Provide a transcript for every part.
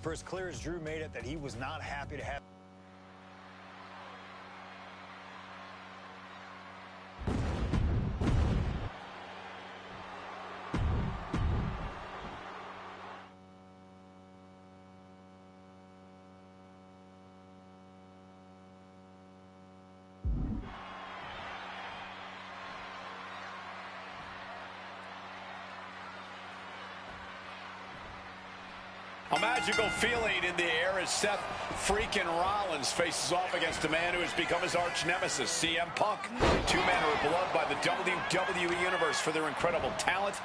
for as clear as Drew made it that he was not happy to have. A magical feeling in the air as Seth freaking Rollins faces off against a man who has become his arch nemesis, CM Punk. Two men who are beloved by the WWE Universe for their incredible talent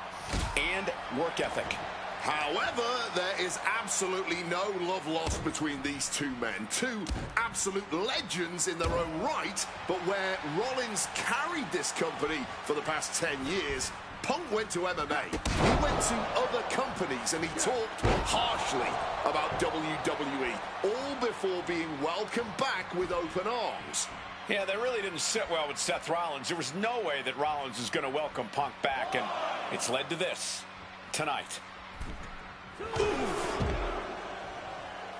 and work ethic. However, there is absolutely no love lost between these two men. Two absolute legends in their own right, but where Rollins carried this company for the past 10 years, Punk went to MMA, he went to other companies, and he talked harshly about WWE, all before being welcomed back with open arms. Yeah, that really didn't sit well with Seth Rollins. There was no way that Rollins was going to welcome Punk back, and it's led to this tonight.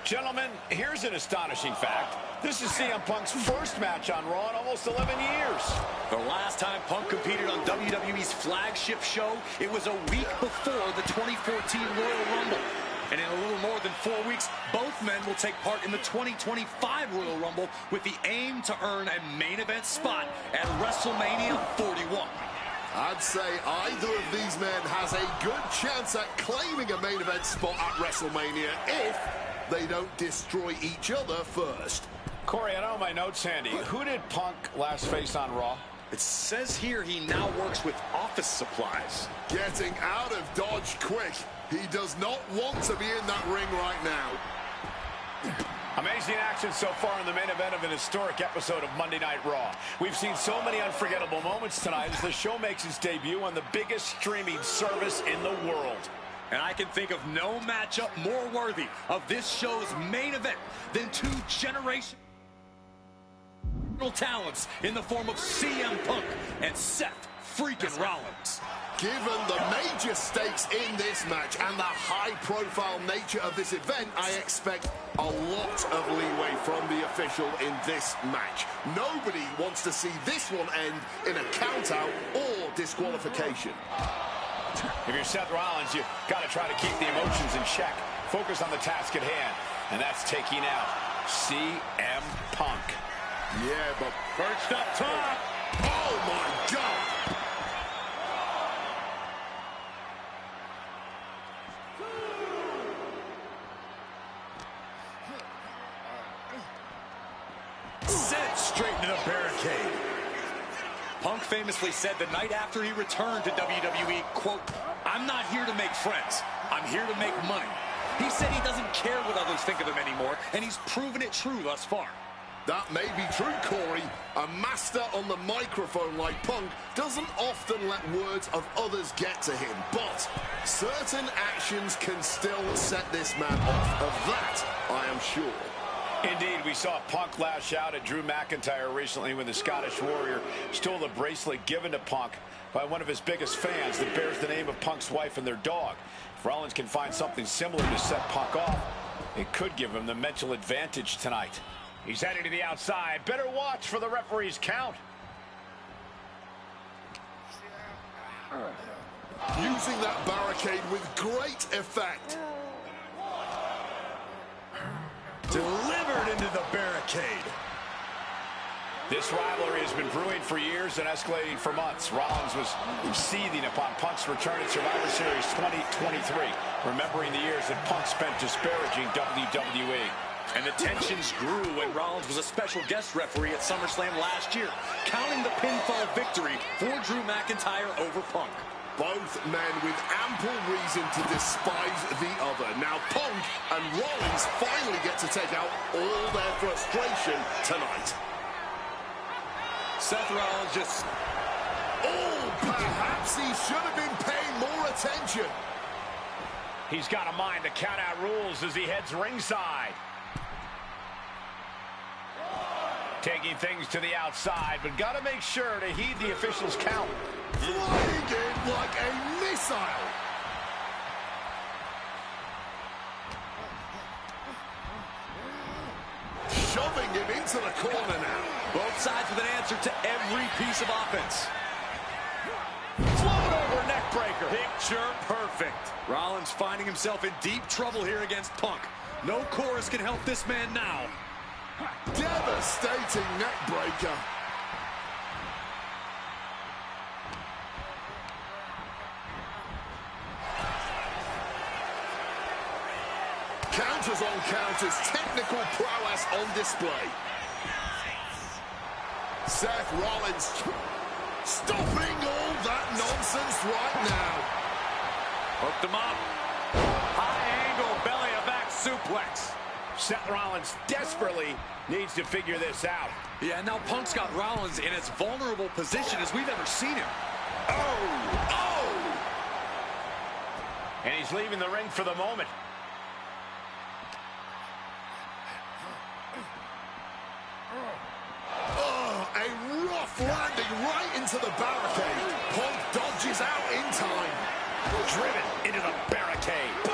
Gentlemen, here's an astonishing fact. This is CM Punk's first match on Raw in almost 11 years. The last time Punk competed on WWE's flagship show, it was a week before the 2014 Royal Rumble. And in a little more than 4 weeks, both men will take part in the 2025 Royal Rumble with the aim to earn a main event spot at WrestleMania 41. I'd say either of these men has a good chance at claiming a main event spot at WrestleMania if they don't destroy each other first. Corey, I don't have my notes handy. Who did Punk last face on Raw? It says here he now works with office supplies. Getting out of Dodge quick. He does not want to be in that ring right now. Amazing action so far in the main event of an historic episode of Monday Night Raw. We've seen so many unforgettable moments tonight as the show makes its debut on the biggest streaming service in the world. And I can think of no matchup more worthy of this show's main event than two generational talents in the form of CM Punk and Seth freaking Rollins. Given the major stakes in this match and the high-profile nature of this event, I expect a lot of leeway from the official in this match. Nobody wants to see this one end in a count-out or disqualification. If you're Seth Rollins, you've got to try to keep the emotions in check. Focus on the task at hand, and that's taking out CM Punk. Yeah, but Perched up top. oh my God! Sent straight into the barricade. Punk famously said the night after he returned to WWE, quote, "I'm not here to make friends. I'm here to make money." He said he doesn't care what others think of him anymore, and he's proven it true thus far. That may be true, Corey. A master on the microphone like Punk doesn't often let words of others get to him, but certain actions can still set this man off. Of that, I am sure. Indeed, we saw Punk lash out at Drew McIntyre recently when the Scottish Warrior stole the bracelet given to Punk by one of his biggest fans that bears the name of Punk's wife and their dog. If Rollins can find something similar to set Punk off, it could give him the mental advantage tonight. He's heading to the outside. Better watch for the referee's count. Using that barricade with great effect. Delivered into the barricade. This rivalry has been brewing for years and escalating for months. Rollins was seething upon Punk's return at Survivor Series 2023, remembering the years that Punk spent disparaging WWE. And the tensions grew when Rollins was a special guest referee at SummerSlam last year, counting the pinfall victory for Drew McIntyre over Punk. Both men with ample reason to despise the other. Now Punk and Rollins finally get to take out all their frustration tonight. Seth Rollins just... Oh, perhaps he should have been paying more attention. He's got to mind the count-out rules as he heads ringside. Taking things to the outside, but got to make sure to heed the official's count. Flying in like a missile. him into the corner now. Both sides with an answer to every piece of offense. Float over neck breaker. Picture perfect. Rollins finding himself in deep trouble here against Punk. No chorus can help this man now. Devastating neck breaker. Counters on counters, technical prowess on display. Seth Rollins stopping all that nonsense right now. Hooked him up. High angle belly to back suplex. Seth Rollins desperately needs to figure this out. Yeah, now Punk's got Rollins in as vulnerable position as we've ever seen him. Oh! And he's leaving the ring for the moment. A rough landing right into the barricade. Punk dodges out in time. Driven into the barricade. Boom!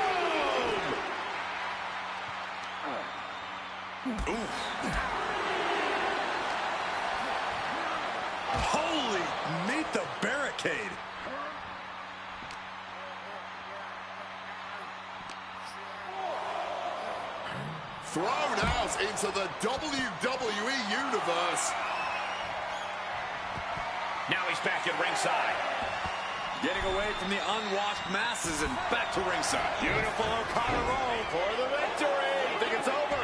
Ooh. Holy, meet the barricade. Thrown out into the WWE Universe. Now he's back at ringside. Getting away from the unwashed masses and back to ringside. Beautiful O'Connor roll for the victory. I think it's over.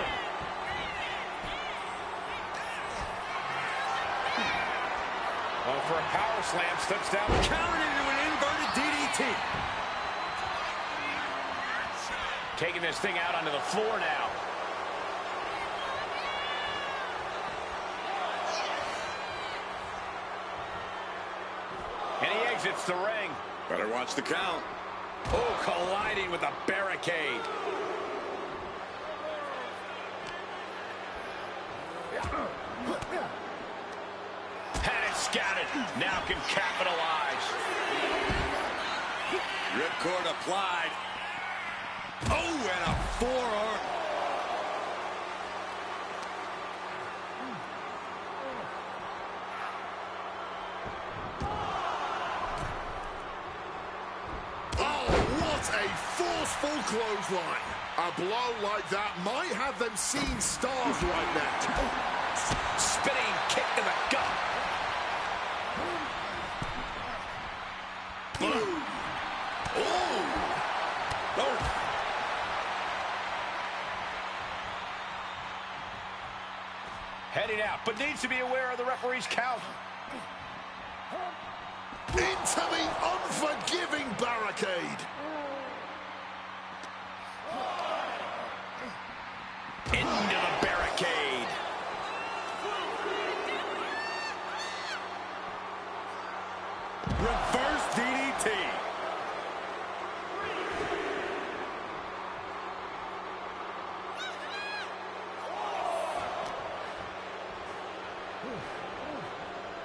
Oh, for a power slam, steps down. Countered into an inverted DDT. Taking this thing out onto the floor now. And he exits the ring. Better watch the count. Oh, colliding with a barricade. Had it scouted. Now can capitalize. Ripcord applied. Oh, and a forearm. A forceful clothesline. A blow like that might have them seeing stars right now. Spinning kick to the gut. Boom. Oh. Oh. Heading out, but needs to be aware of the referee's count. Into the unforgiving barricade. Into the barricade. Reverse DDT.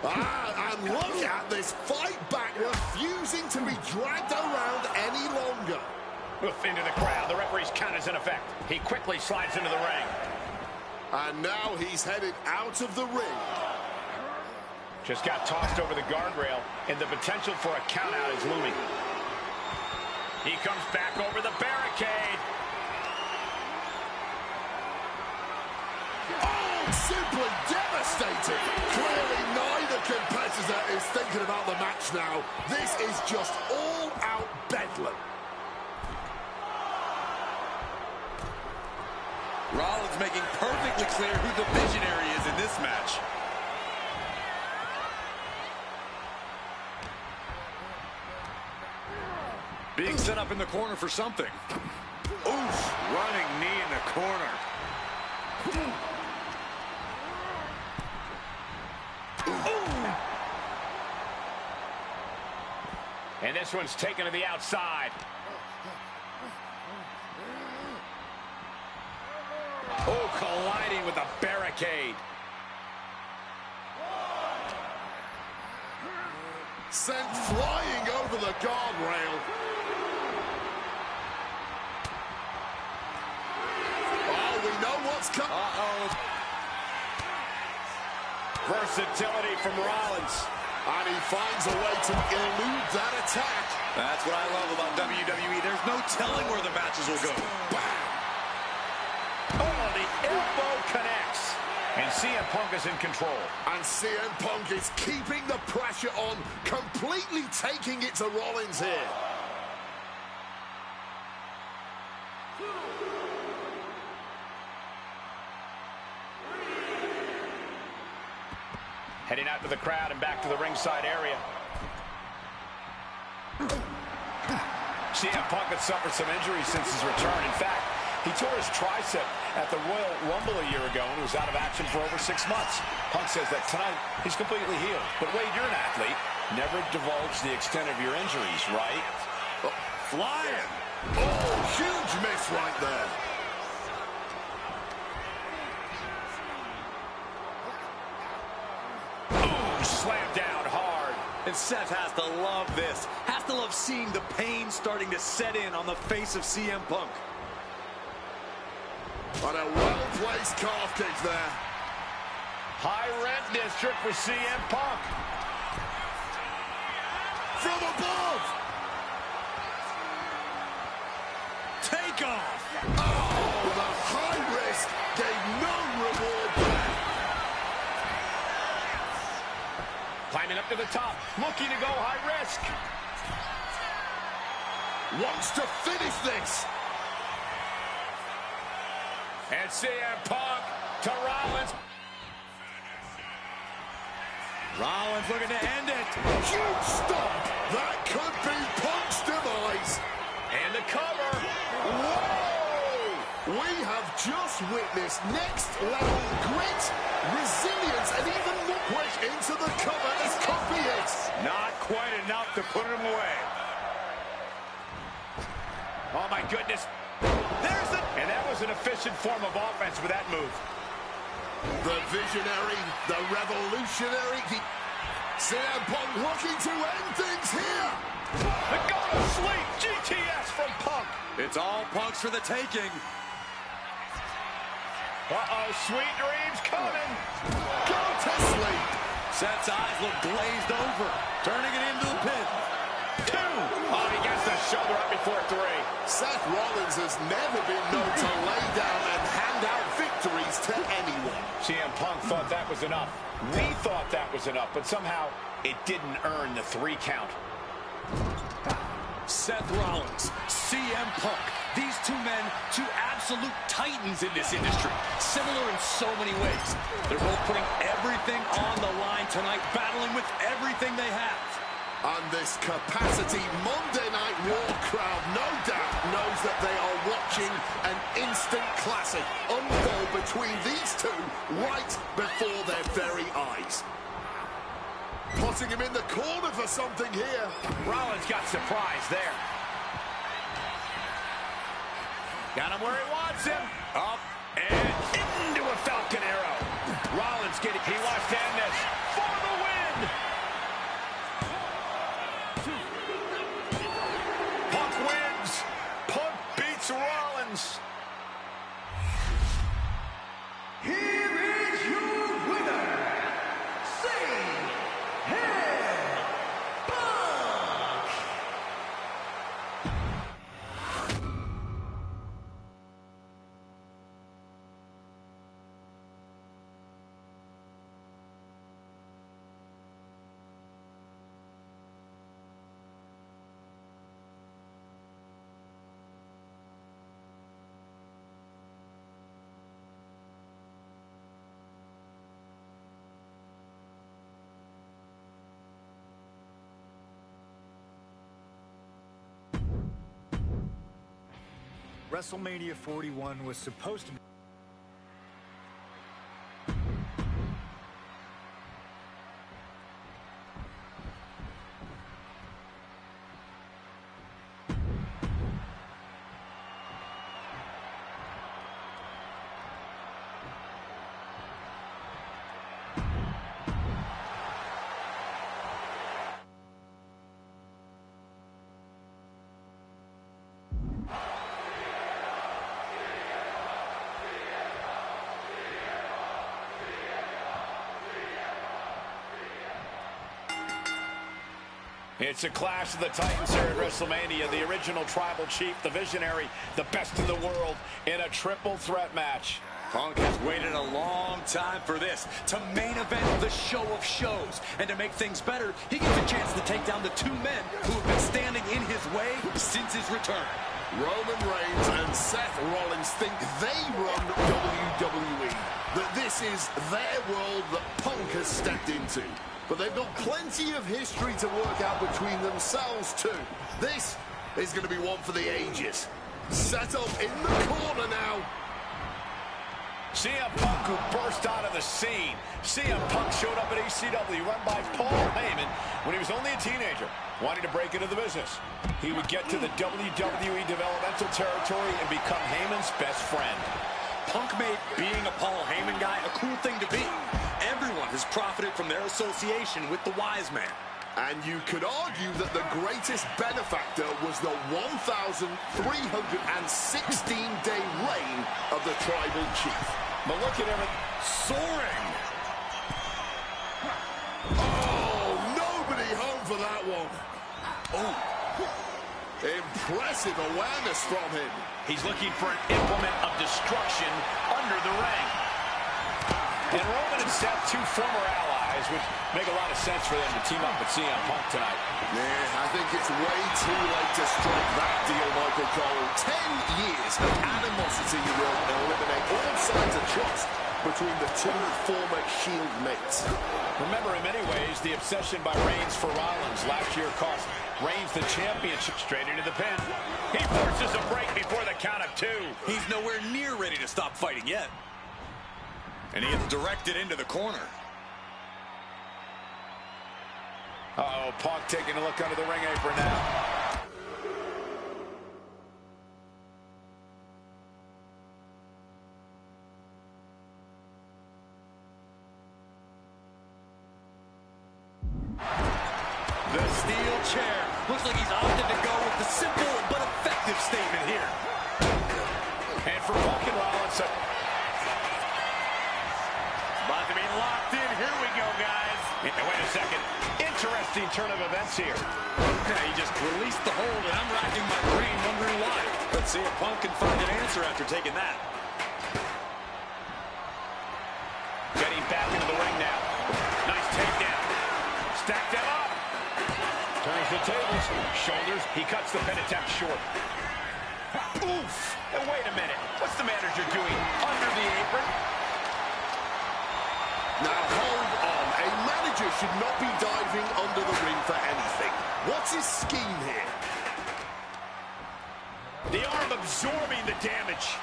And look at this fight back, refusing to be dragged around any longer. Oof, into the crowd. The referee's count is in effect. He quickly slides into the ring. And now he's headed out of the ring. Just got tossed over the guardrail, and the potential for a countout is looming. He comes back over the barricade. Oh, simply devastating. Clearly neither competitor is thinking about the match now. This is just all-out bedlam. Rollins making perfectly clear who the visionary is in this match. Being set up in the corner for something. Oof, running knee in the corner. Ooh. And this one's taken to the outside. Oh, colliding with a barricade. Sent flying over the guardrail. Oh, we know what's coming. Uh-oh. versatility from Rollins. And he finds a way to elude that attack. That's what I love about WWE. There's no telling where the matches will go. Bam! Oh, the elbow connects. And CM Punk is in control. And CM Punk is keeping the pressure on, completely taking it to Rollins here. Heading out to the crowd and back to the ringside area. CM Punk had suffered some injuries since his return. In fact, he tore his tricep at the Royal Rumble a year ago and was out of action for over 6 months. Punk says that tonight he's completely healed. But Wade, you're an athlete. Never divulge the extent of your injuries, right? Oh, flying. Oh, huge miss right there. Slammed down hard. And Seth has to love this. Has to love seeing the pain starting to set in on the face of CM Punk. And a well-placed calf kick there. High rent district for CM Punk. From above. Take off. Oh, the high risk gave no reward back. Climbing up to the top, looking to go high risk. Wants to finish this. And CM Punk to Rollins. Rollins looking to end it. Huge stop. That could be Punk's demise. And the cover. Whoa! We have just witnessed next level grit, resilience, and even more quick into the cover as could be it. Not quite enough to put him away. Oh my goodness. There's the... And that was an efficient form of offense with that move. The visionary, the revolutionary, CM Punk looking to end things here. The go to sleep, GTS from Punk. It's all Punk's for the taking. Uh-oh, sweet dreams coming. Go to sleep. Seth's eyes look glazed over. Turning it into the pin. 2. Oh, he gets the shoulder up before 3. Seth Rollins has never been known to lay down and hand out victories to anyone. CM Punk thought that was enough. We thought that was enough, but somehow it didn't earn the 3 count. Seth Rollins, CM Punk. These two men, two absolute titans in this industry. Similar in so many ways. They're both putting everything on the line tonight, battling with everything they have. And this capacity Monday Night Raw crowd no doubt knows that they are watching an instant classic unfold between these two right before their very eyes. Putting him in the corner for something here. Rollins got surprised there. Got him where he wants him. Up and into a Falcon Arrow. Rollins getting, he wants to end this for the win. Punk wins. Punk beats Rollins. Here is your winner, CM Punk. WrestleMania 41 was supposed to be It's a clash of the Titans here at WrestleMania. The original tribal chief, the visionary, the best in the world in a triple threat match. Punk has waited a long time for this, to main event the show of shows. And to make things better, he gets a chance to take down the two men who have been standing in his way since his return. Roman Reigns and Seth Rollins think they run WWE, that this is their world that Punk has stepped into. But they've got plenty of history to work out between themselves too. This is going to be one for the ages. Set up in the corner now. CM Punk, who burst out of the scene. CM Punk showed up at ECW, run by Paul Heyman, when he was only a teenager, wanting to break into the business. He would get to the WWE developmental territory and become Heyman's best friend. Punk made being a Paul Heyman guy a cool thing to be. Everyone has profited from their association with the wise man. And you could argue that the greatest benefactor was the 1,316-day reign of the tribal chief. But look at him soaring. Oh, nobody home for that one. Oh, impressive awareness from him. He's looking for an implement of destruction under the ring. And Roman and Seth, two former allies, would make a lot of sense for them to team up with CM Punk tonight. Yeah, I think it's way too late to strike that deal, Michael Cole. 10 years of animosity will eliminate all signs of trust between the two former Shield mates. Remember, in many ways, the obsession by Reigns for Rollins last year cost Reigns the championship straight into the pin. He forces a break before the count of two. He's nowhere near ready to stop fighting yet. And he gets directed into the corner. Uh-oh, Punk taking a look under the ring apron now. The steel chair. Looks like he's opted to go with the simple but effective statement here. And for Punk and Rollins, about to be locked in. Here we go, guys. wait a second. Interesting turn of events here. Yeah, he just released the hold, and I'm racking my brain wondering why. Let's see if Punk can find an answer after taking that. Getting back into the ring now. Nice takedown. Stacked them up. Turns the tables. Shoulders. He cuts the pin attempt short. Oof. And wait a minute. What's the manager doing under the apron? Now, hold on. A manager should not be diving under the ring for anything. What's his scheme here? The arm absorbing the damage.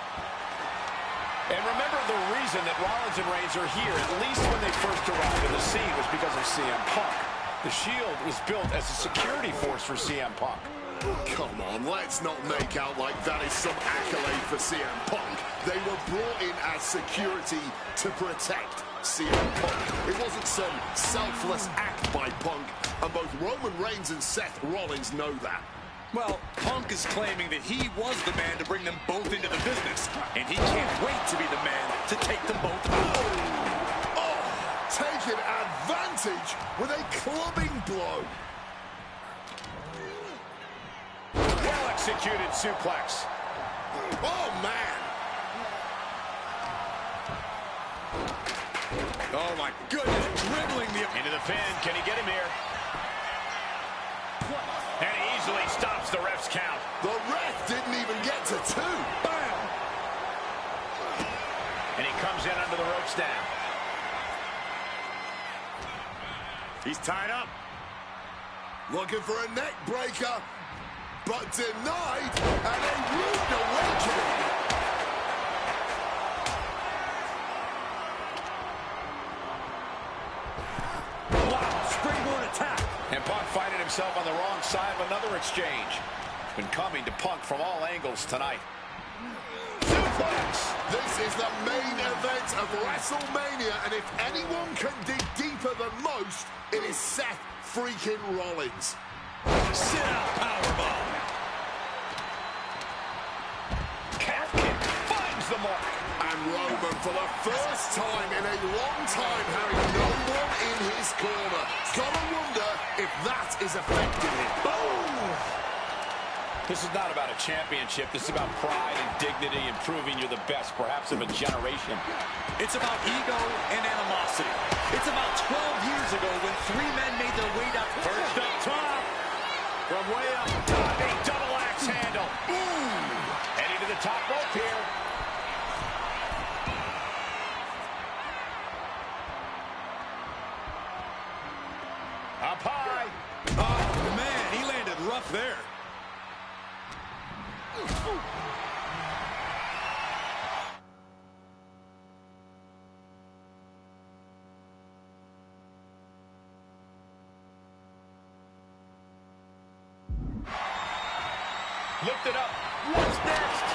And remember, the reason that Rollins and Reigns are here, at least when they first arrived in the scene, was because of CM Punk. The Shield was built as a security force for CM Punk. Come on, let's not make out like that is some accolade for CM Punk. They were brought in as security to protect CM Punk. It wasn't some selfless act by Punk, and both Roman Reigns and Seth Rollins know that. Well, Punk is claiming that he was the man to bring them both into the business, and he can't wait to be the man to take them both out. Oh, taking advantage with a clubbing blow. Well-executed suplex. Oh, man. Oh, my goodness, dribbling the... Into the pin. Can he get him here? And he easily stops the ref's count. The ref didn't even get to two. Bam! And he comes in under the ropes now. He's tied up. Looking for a neck breaker, but denied, and a rude awakening. Wow, springboard attack. And Punk finding himself on the wrong side of another exchange. Been coming to Punk from all angles tonight. Suplex! This is the main event of WrestleMania, and if anyone can dig deeper than most, it is Seth freaking Rollins. Sit out powerbomb. Calf kick finds the mark. And Roman for the first time in a long time, having no one in his corner. Gotta wonder if that is affecting him. Boom! This is not about a championship. This is about pride and dignity and proving you're the best, perhaps of a generation. It's about ego and animosity. It's about 12 years ago when three men made their way down. First up top. From way up top, a double axe handle. Ooh! Heading to the top rope here. Up high. Oh, man, he landed rough there. Lift it up. What's next?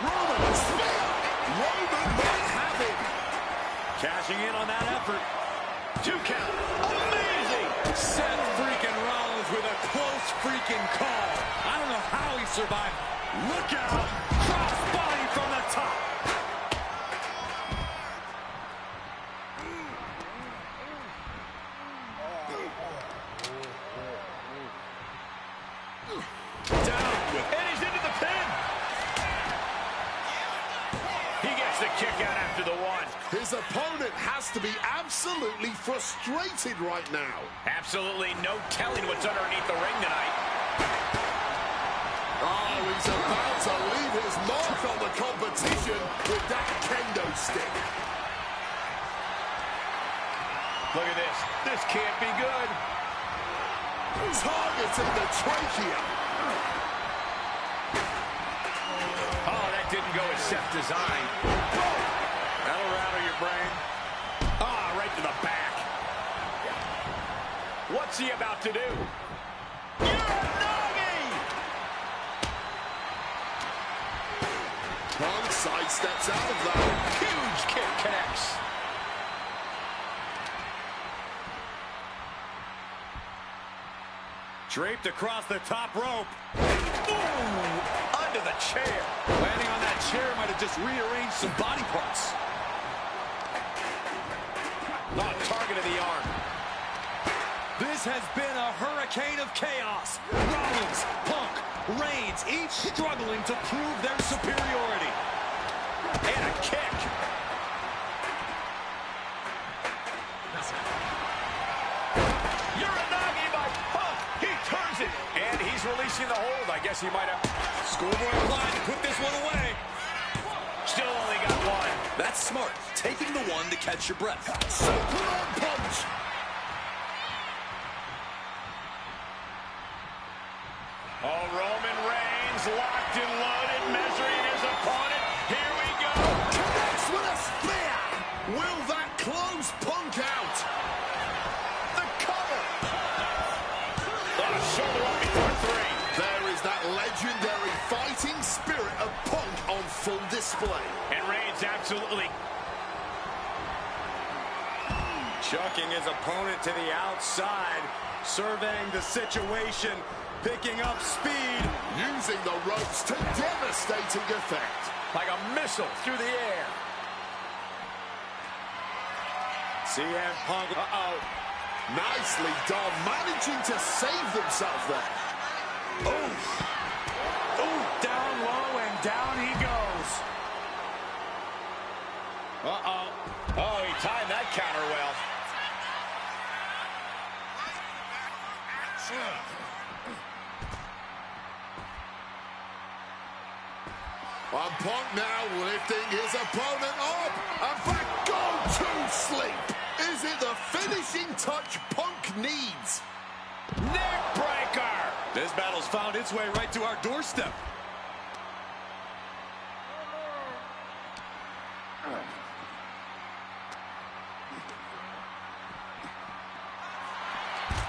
Roman spear. Roman might have it. Cashing in on that effort. 2 count. Amazing. Seth freaking Rollins with a close freaking call. I don't know how he survived. Look out. Cross body from the top. Down with. And he's into the pin. He gets the kick out after the one. His opponent has to be absolutely frustrated right now. Absolutely no telling what's underneath the ring tonight. Oh, he's about to leave his mark on the competition with that kendo stick. Look at this. This can't be good. Targeting the trachea. Oh, that didn't go as Seth designed. That'll rattle your brain. Ah, right to the back. What's he about to do? Uranagi! Punk sidesteps out of that. Huge kick connects. Draped across the top rope. Ooh, under the chair. Landing on that chair might have just rearranged some body parts. Oh, target of the arm. This has been a hurricane of chaos. Rollins, Punk, Reigns, each struggling to prove their superiority. And a kick. Uranagi by Punk. He turns it. And he's releasing the hold. I guess he might have. Schoolboy line to put this one away. Still only got one. That's smart. Taking the one to catch your breath. Superman punch. Oh, Roman Reigns locked and loaded, measuring his opponent. Here we go. Connects with a spear. Will that close Punk out? The cover. Shoulder up before 3. There is that legendary fighting spirit of Punk on full display. And Reigns absolutely Chucking his opponent to the outside. Surveying the situation. Picking up speed. Using the ropes to devastating effect. like a missile through the air. CM Punk. Nicely done, managing to save themselves there. Oh, down low and down he goes. Oh, he timed that counter well. And Punk now lifting his opponent up. And back, go to sleep. Is it the finishing touch Punk needs? Neck breaker. This battle's found its way right to our doorstep.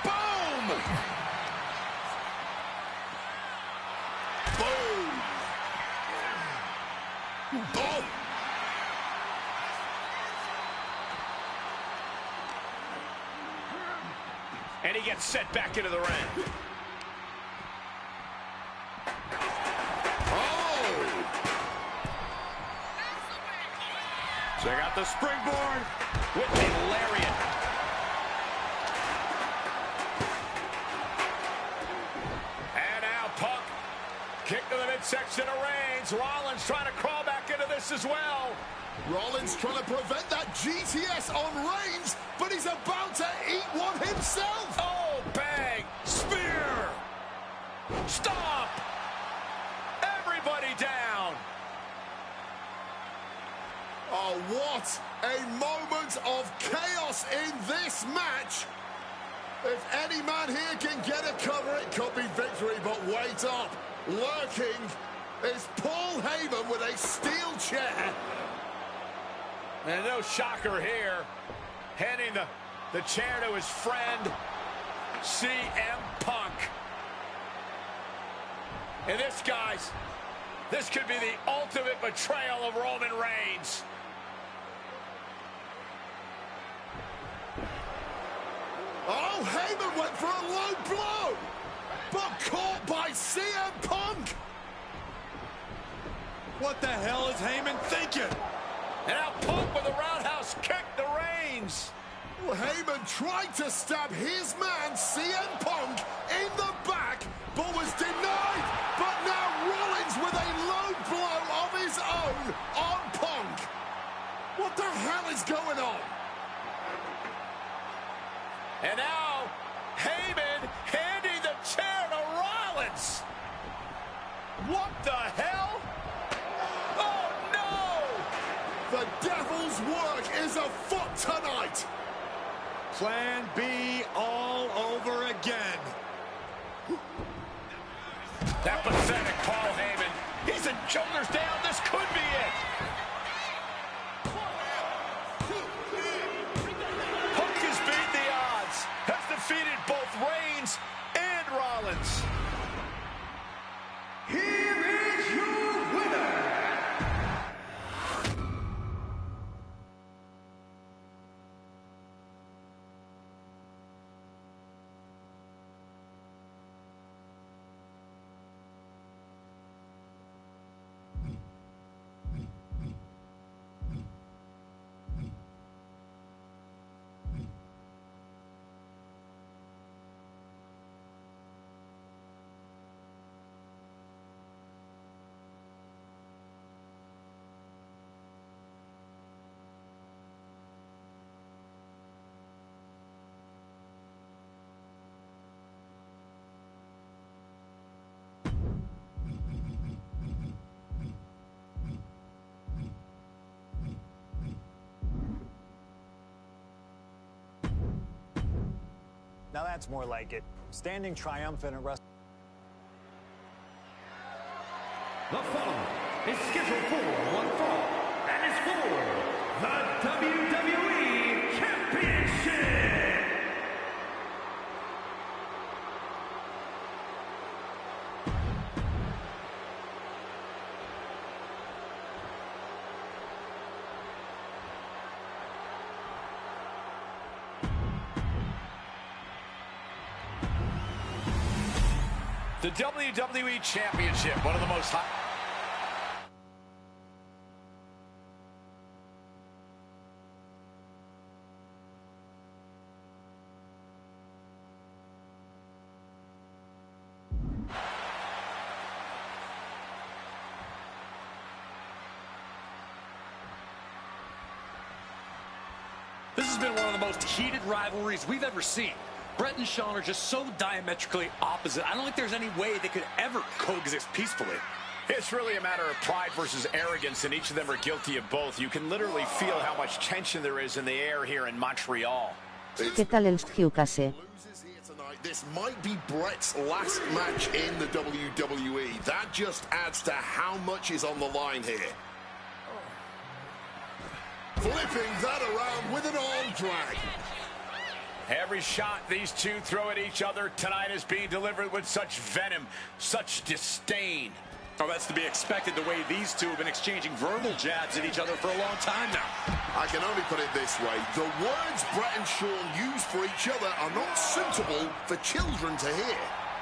Boom! Boom! Oh! And he gets set back into the ring. Oh! They got the springboard with the lariat. And now Punk, kick to the midsection of Reigns. Rollins trying to crawl back into this as well. Rollins trying to prevent that GTS on Reigns, but he's about to eat one himself. Oh, bang! Spear! Stomp! Everybody down! Oh, what a moment of chaos in this match. If any man here can get a cover, it could be victory, but wait up. Lurking is Paul Heyman with a steel chair. And no shocker here. Handing the chair to his friend, CM Punk. And this, guys, this could be the ultimate betrayal of Roman Reigns. Oh, Heyman went for a low blow, but caught by CM Punk. What the hell is Heyman thinking? And now Punk with a roundhouse kick to Reigns. Well, Heyman tried to stab his man, CM Punk, in the back, but was denied. But now Rollins with a low blow of his own on Punk. What the hell is going on? And now Heyman handing the chair to Rollins. What the hell? Oh, no! The devil's work is afoot tonight. Plan B all over again. That pathetic Paul Heyman. He's in shoulders down. This could be it. Punk has beat the odds. Has defeated both Reigns and Rollins. Here is your winner. Now that's more like it. Standing triumphant at WrestleMania. The following is scheduled for one fall and is for the WWE Championship. The WWE Championship, one of the most hot. This has been one of the most heated rivalries we've ever seen. Brett and Shawn are just so diametrically opposite. I don't think there's any way they could ever coexist peacefully. It's really a matter of pride versus arrogance, and each of them are guilty of both. You can literally feel how much tension there is in the air here in Montreal. ¿Qué tal el Hyukase? This might be Brett's last match in the WWE. That just adds to how much is on the line here. Flipping that around with an arm drag. Every shot these two throw at each other tonight is being delivered with such venom, such disdain. Oh, that's to be expected the way these two have been exchanging verbal jabs at each other for a long time now. I can only put it this way. The words Brett and Shawn use for each other are not suitable for children to hear.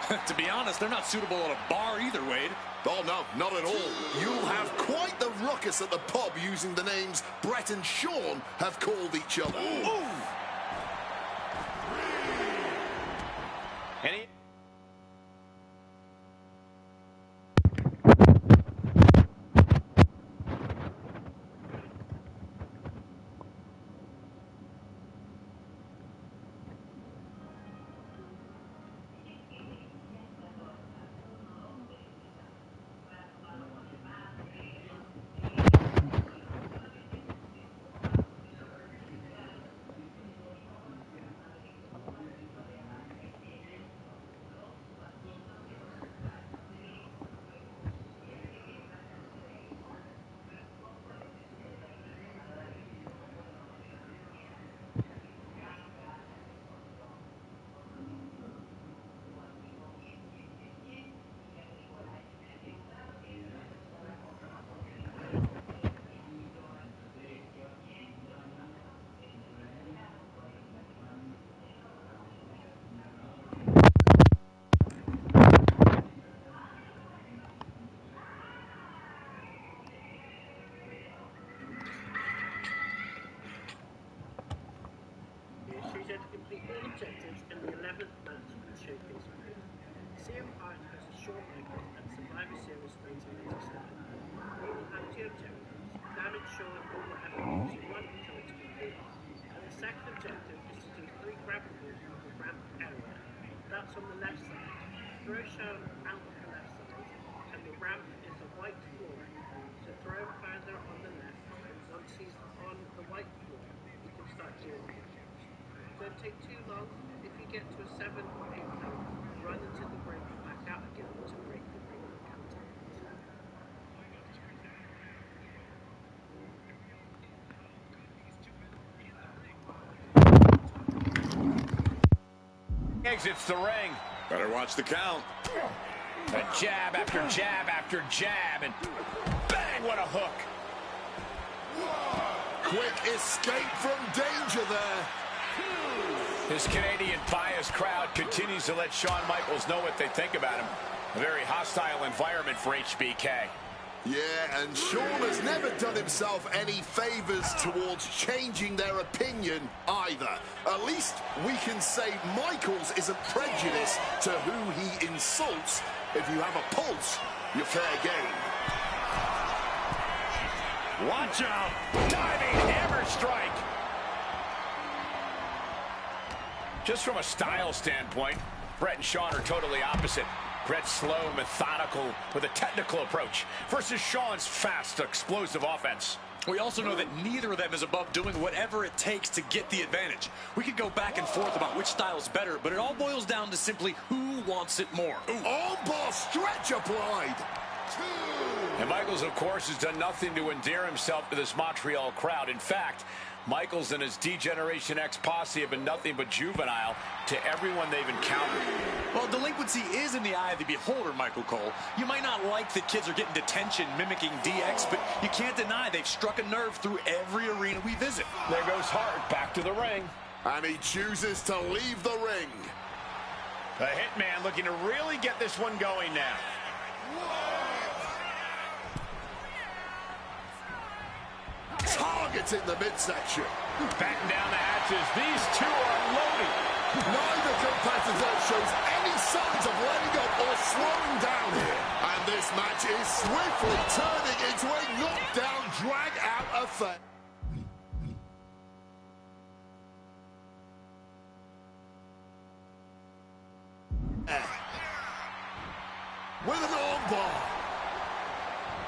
To be honest, they're not suitable at a bar either, Wade. Oh, no, not at all. You'll have quite the ruckus at the pub using the names Brett and Sean have called each other. Ooh. Any... To complete all objectives in the 11th match of the Showcase Group. CM Punk versus Shawn Michaels at Survivor Series 1987. We will have two objectives. Damage Shawn all whatever moves you want until it's complete. And the second objective is to do 3 grapple moves on the ramp area. That's on the left side. Throw Shawn out of the left side, and the ramp is a white floor. So throw him further on the left, and once he's on the white floor, you can start doing it. Don't take too long. If you get to a 7 or 8 count, run into the ring and back out again to break the ring counter. Exits the ring. Better watch the count. A jab after jab after jab, and bang, what a hook. Quick escape from danger there. This Canadian biased crowd continues to let Shawn Michaels know what they think about him. A very hostile environment for HBK. Yeah, and Shawn has never done himself any favors towards changing their opinion either. At least we can say Michaels isn't prejudiced to who he insults. If you have a pulse, you're fair game. Watch out! Diving hammer strike! Just from a style standpoint, Brett and Shawn are totally opposite. Brett's slow, methodical, with a technical approach, versus Shawn's fast, explosive offense. We also know that neither of them is above doing whatever it takes to get the advantage. We could go back and forth about which style is better, but it all boils down to simply who wants it more. On-ball stretch applied. And Michaels, of course, has done nothing to endear himself to this Montreal crowd. In fact, Michaels and his D-Generation X posse have been nothing but juvenile to everyone they've encountered. Well, delinquency is in the eye of the beholder, Michael Cole. You might not like that kids are getting detention mimicking DX, but you can't deny they've struck a nerve through every arena we visit. There goes Hart back to the ring. And he chooses to leave the ring. The Hitman looking to really get this one going now. Targets in the midsection. Batten down the hatches. These two are loaded. Neither competitor shows any signs of letting up or slowing down here. And this match is swiftly turning into a knockdown, drag-out affair. With an armbar.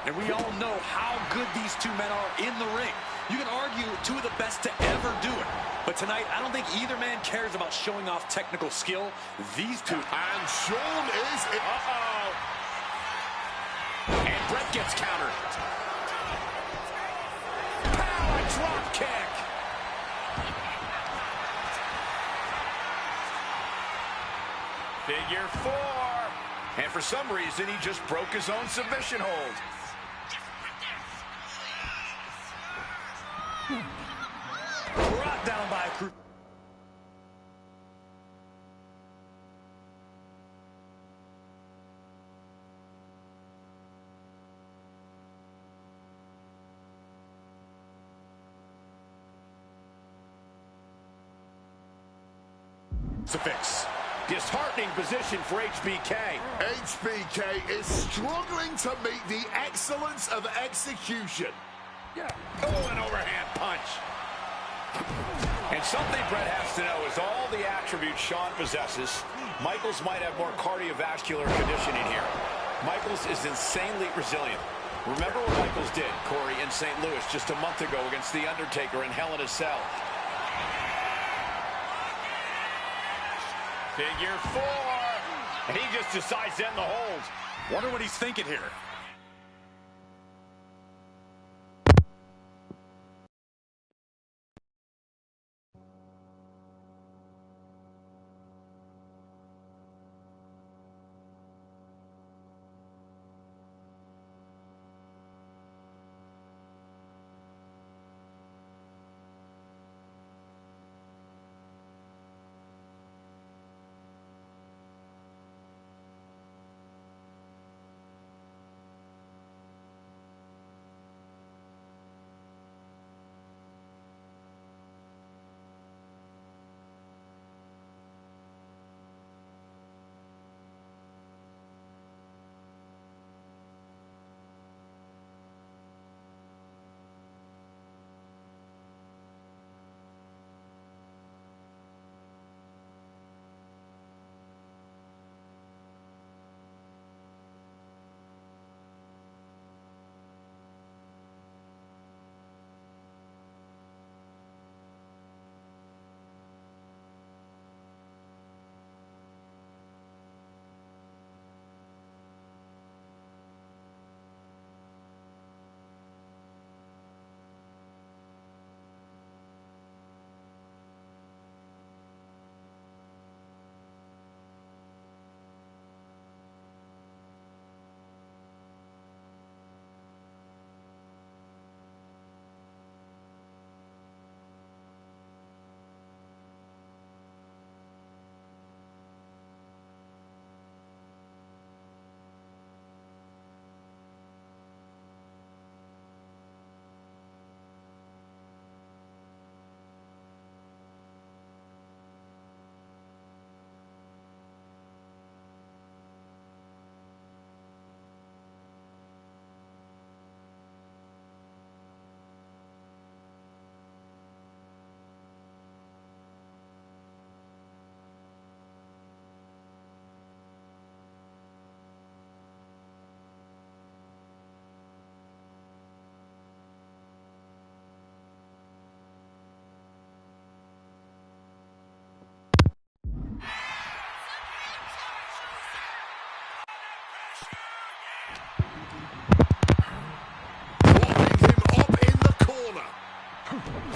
And we all know how good these two men are in the ring. You can argue two of the best to ever do it. But tonight, I don't think either man cares about showing off technical skill. These two... And Shawn is... Uh-oh. And Brett gets countered. Power drop kick. Figure 4. And for some reason, he just broke his own submission hold. Brought down by a crew. Fix. Disheartening position for HBK. HBK is struggling to meet the excellence of execution. Yeah. Oh, an overhand punch. And something Brett has to know is all the attributes Shawn possesses, Michaels might have more cardiovascular conditioning here. Michaels is insanely resilient. Remember what Michaels did, Corey, in St. Louis just a month ago against The Undertaker in Hell in a Cell. Figure 4. And he just decides to end the hold. Wonder what he's thinking here.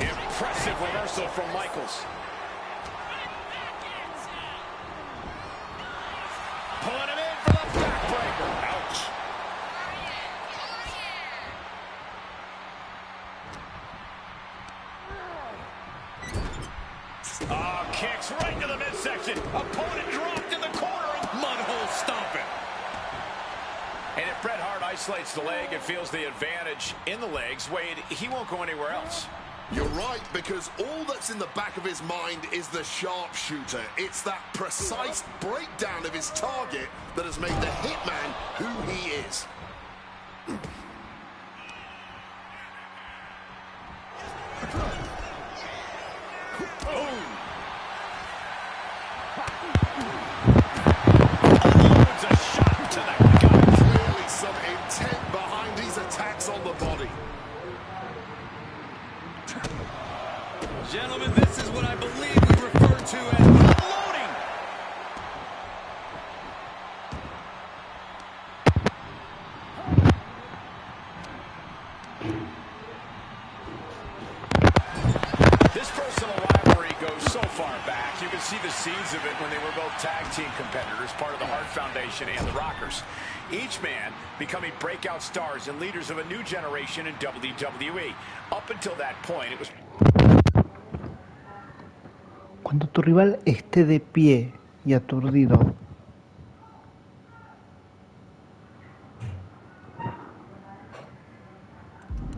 Impressive reversal from Michaels. Pulling him in for the backbreaker. Ouch. Oh, kicks right to the midsection. Opponent dropped in the corner. Mudhole stomping. And if Bret Hart isolates the leg and feels the advantage in the legs, Wade, he won't go anywhere else. You're right, because all that's in the back of his mind is the sharpshooter. It's that precise breakdown of his target that has made the Hitman who he is. Unloads a shot to the gut. Clearly some intent behind these attacks on the body. Gentlemen, this is what I believe we refer to as unloading. This personal rivalry goes so far back. You can see the seeds of it when they were both tag team competitors, part of the Hart Foundation and the Rockers. Each man becoming breakout stars and leaders of a new generation in WWE. Up until that point, it was... Cuando tu rival esté de pie y aturdido,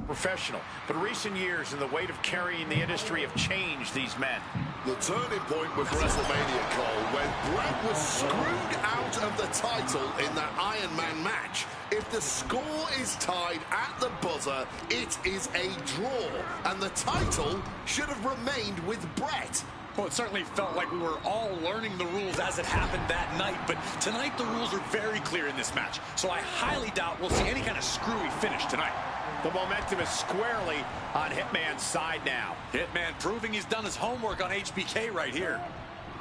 professional, but recent years and the weight of carrying the industry have changed these men. The turning point was WrestleMania, Cole, when Bret was screwed out of the title in that Iron Man match. If the score is tied at the buzzer, it is a draw, and the title should have remained with Bret. Well, it certainly felt like we were all learning the rules as it happened that night, but tonight the rules are very clear in this match, so I highly doubt we'll see any kind of screwy finish tonight. The momentum is squarely on Hitman's side now. Hitman proving he's done his homework on HBK right here.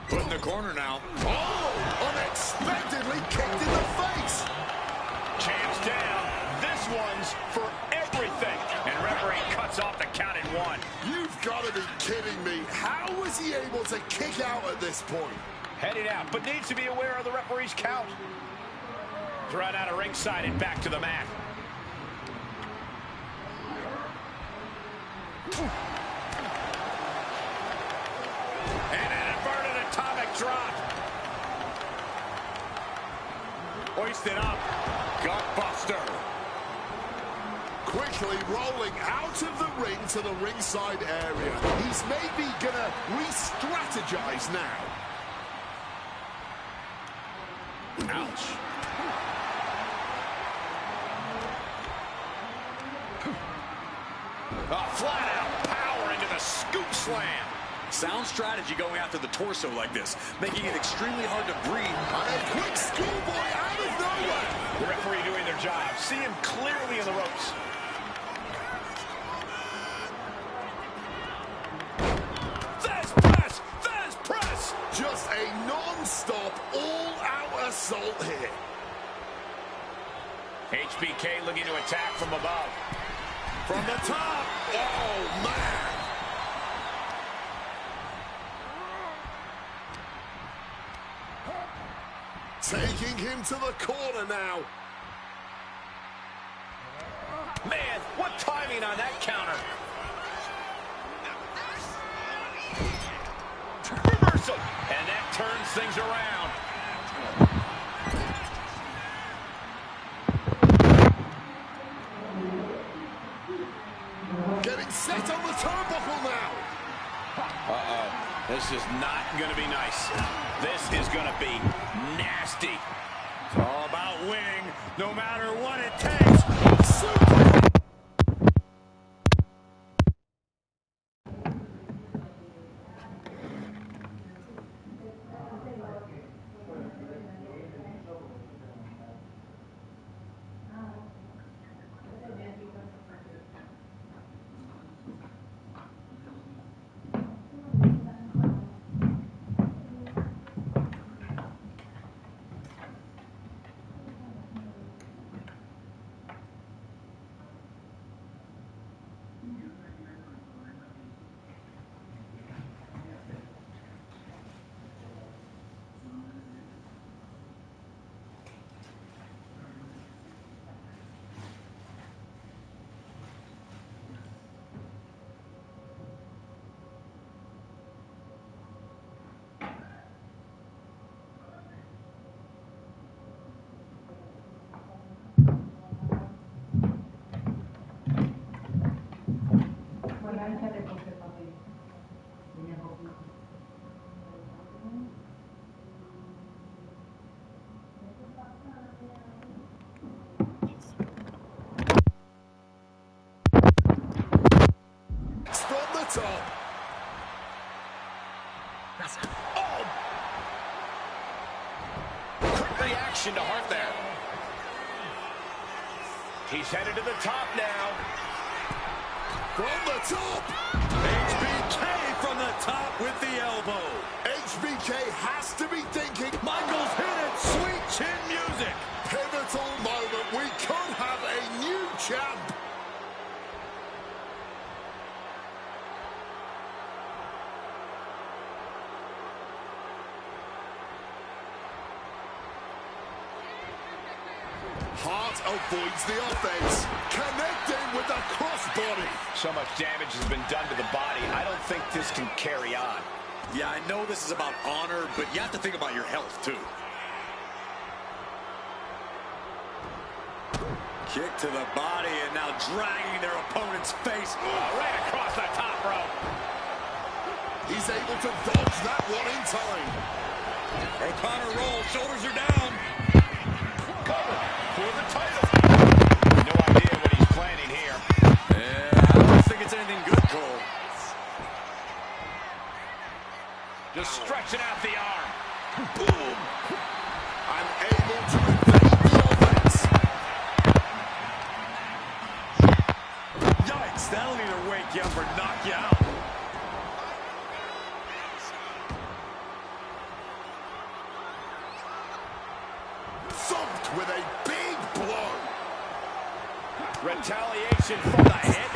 Put in the corner now. Oh, unexpectedly kicked in the face. Champ's down. This one's for everything. And referee cuts off the count at 1. You've got to be kidding me. How was he able to kick out at this point? Headed out, but needs to be aware of the referee's count. Thrown out of ringside and back to the mat. And an inverted atomic drop. Hoisted up. Gutbuster. Quickly rolling out of the ring to the ringside area. He's maybe gonna re-strategize now. Ouch. Flat out power into the scoop slam. Sound strategy going after the torso like this, making it extremely hard to breathe. And a quick schoolboy out of nowhere. The referee doing their job. See him clearly in the ropes. There's press! There's press! Just a non-stop, all-out assault here. HBK looking to attack from above. From the top. Oh, man. Taking him to the corner now. Man, what timing on that counter. Reversal. And that turns things around. Getting set on the turnbuckle now. This is not going to be nice. This is going to be nasty. It's all about winning, no matter what it takes. reaction to Hart there. He's headed to the top now. From the top. HBK from the top with the elbow. HBK has to be thinking. Michaels hit it. Sweet chin music. Pivotal moment. We could have a new champ. Hart avoids the offense, connecting with the crossbody. So much damage has been done to the body. I don't think this can carry on. Yeah, I know this is about honor, but you have to think about your health, too. Kick to the body, and now dragging their opponent's face. Right across the top rope. He's able to dodge that one in time. O'Connor rolls, shoulders are down. Cover for the title. No idea what he's planning here. Yeah, I don't think it's anything good, Cole. Just stretching out the arm. Boom! And able to evade the offense. Yikes, that'll either wake you up or knock you out. Thumped with a big blow. Retaliation from the hit.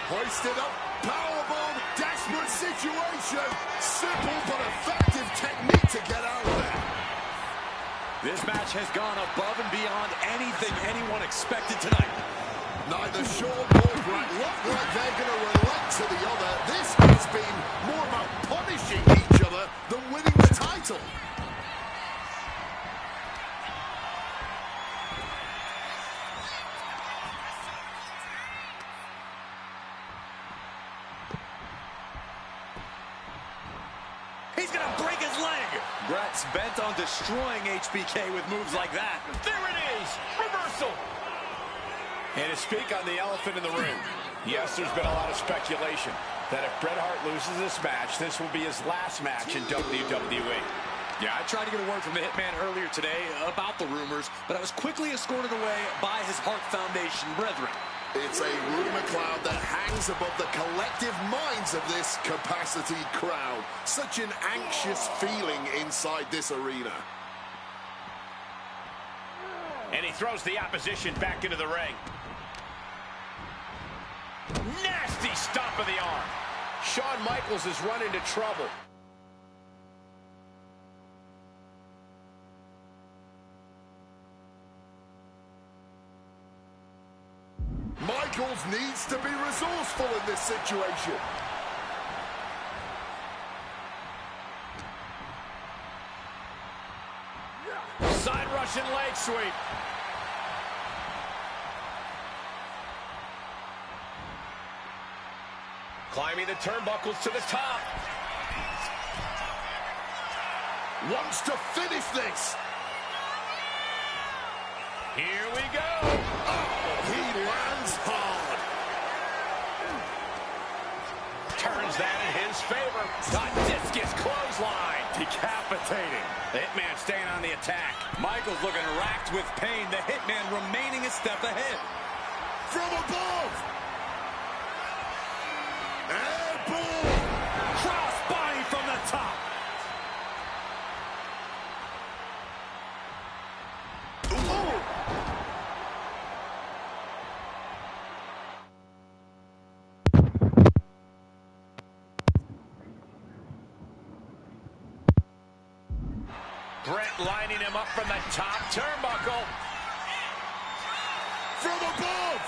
Hoisted up, powerbomb, desperate situation. Simple but effective technique to get out of there. This match has gone above and beyond anything anyone expected tonight. Neither Shawn nor Brett look like they're going to relate to the other. This has been more about punishing each other than winning the title. He's gonna break his leg. Brett's bent on destroying HBK with moves like that. There it is. Reversal. And to speak on the elephant in the room, yes, there's been a lot of speculation that if Bret Hart loses this match, this will be his last match in WWE. Yeah, I tried to get a word from the Hitman earlier today about the rumors, but I was quickly escorted away by his Hart Foundation brethren. It's a rumor cloud that hangs above the collective minds of this capacity crowd. Such an anxious feeling inside this arena. And he throws the opposition back into the ring. Nasty stomp of the arm. Shawn Michaels has run into trouble. Michaels needs to be resourceful in this situation. Side Russian leg sweep. Climbing the turnbuckles to the top. Wants to finish this. Here we go. Oh, he lands hard. Turns that in his favor. Got discus clothesline. Decapitating. The Hitman staying on the attack. Michaels looking racked with pain. The Hitman remaining a step ahead. From above. Airborne. Cross body from the top. Ooh. Brett lining him up from the top turnbuckle. From above.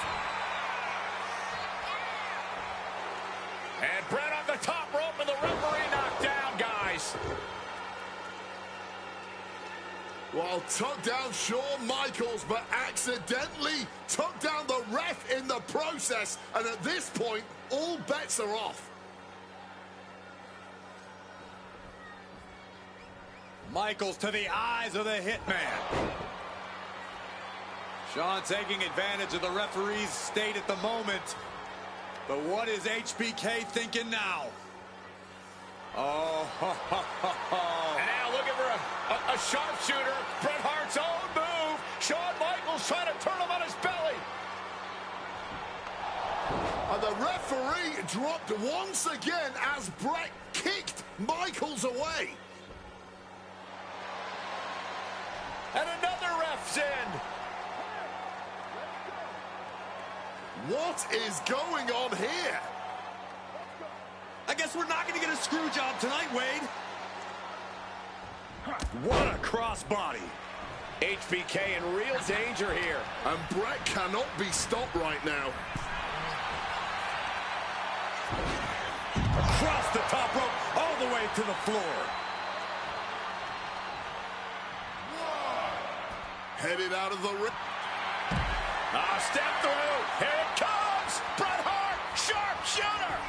And Brett on the top rope and the referee knocked down, guys. Well, took down Shawn Michaels, but accidentally took down the ref in the process. And at this point, all bets are off. Michaels to the eyes of the Hitman. Shawn taking advantage of the referee's state at the moment. But what is HBK thinking now? Oh, And now looking for a sharpshooter. Bret Hart's own move. Shawn Michaels trying to turn him on his belly. And the referee dropped once again as Bret kicked Michaels away. And another ref's in. What is going on here? I guess we're not going to get a screw job tonight, Wade. What a crossbody. HBK in real danger here. And Bret cannot be stopped right now. Across the top rope, all the way to the floor. Headed out of the ring. Step through. Here it comes. Bret Hart, sharpshooter.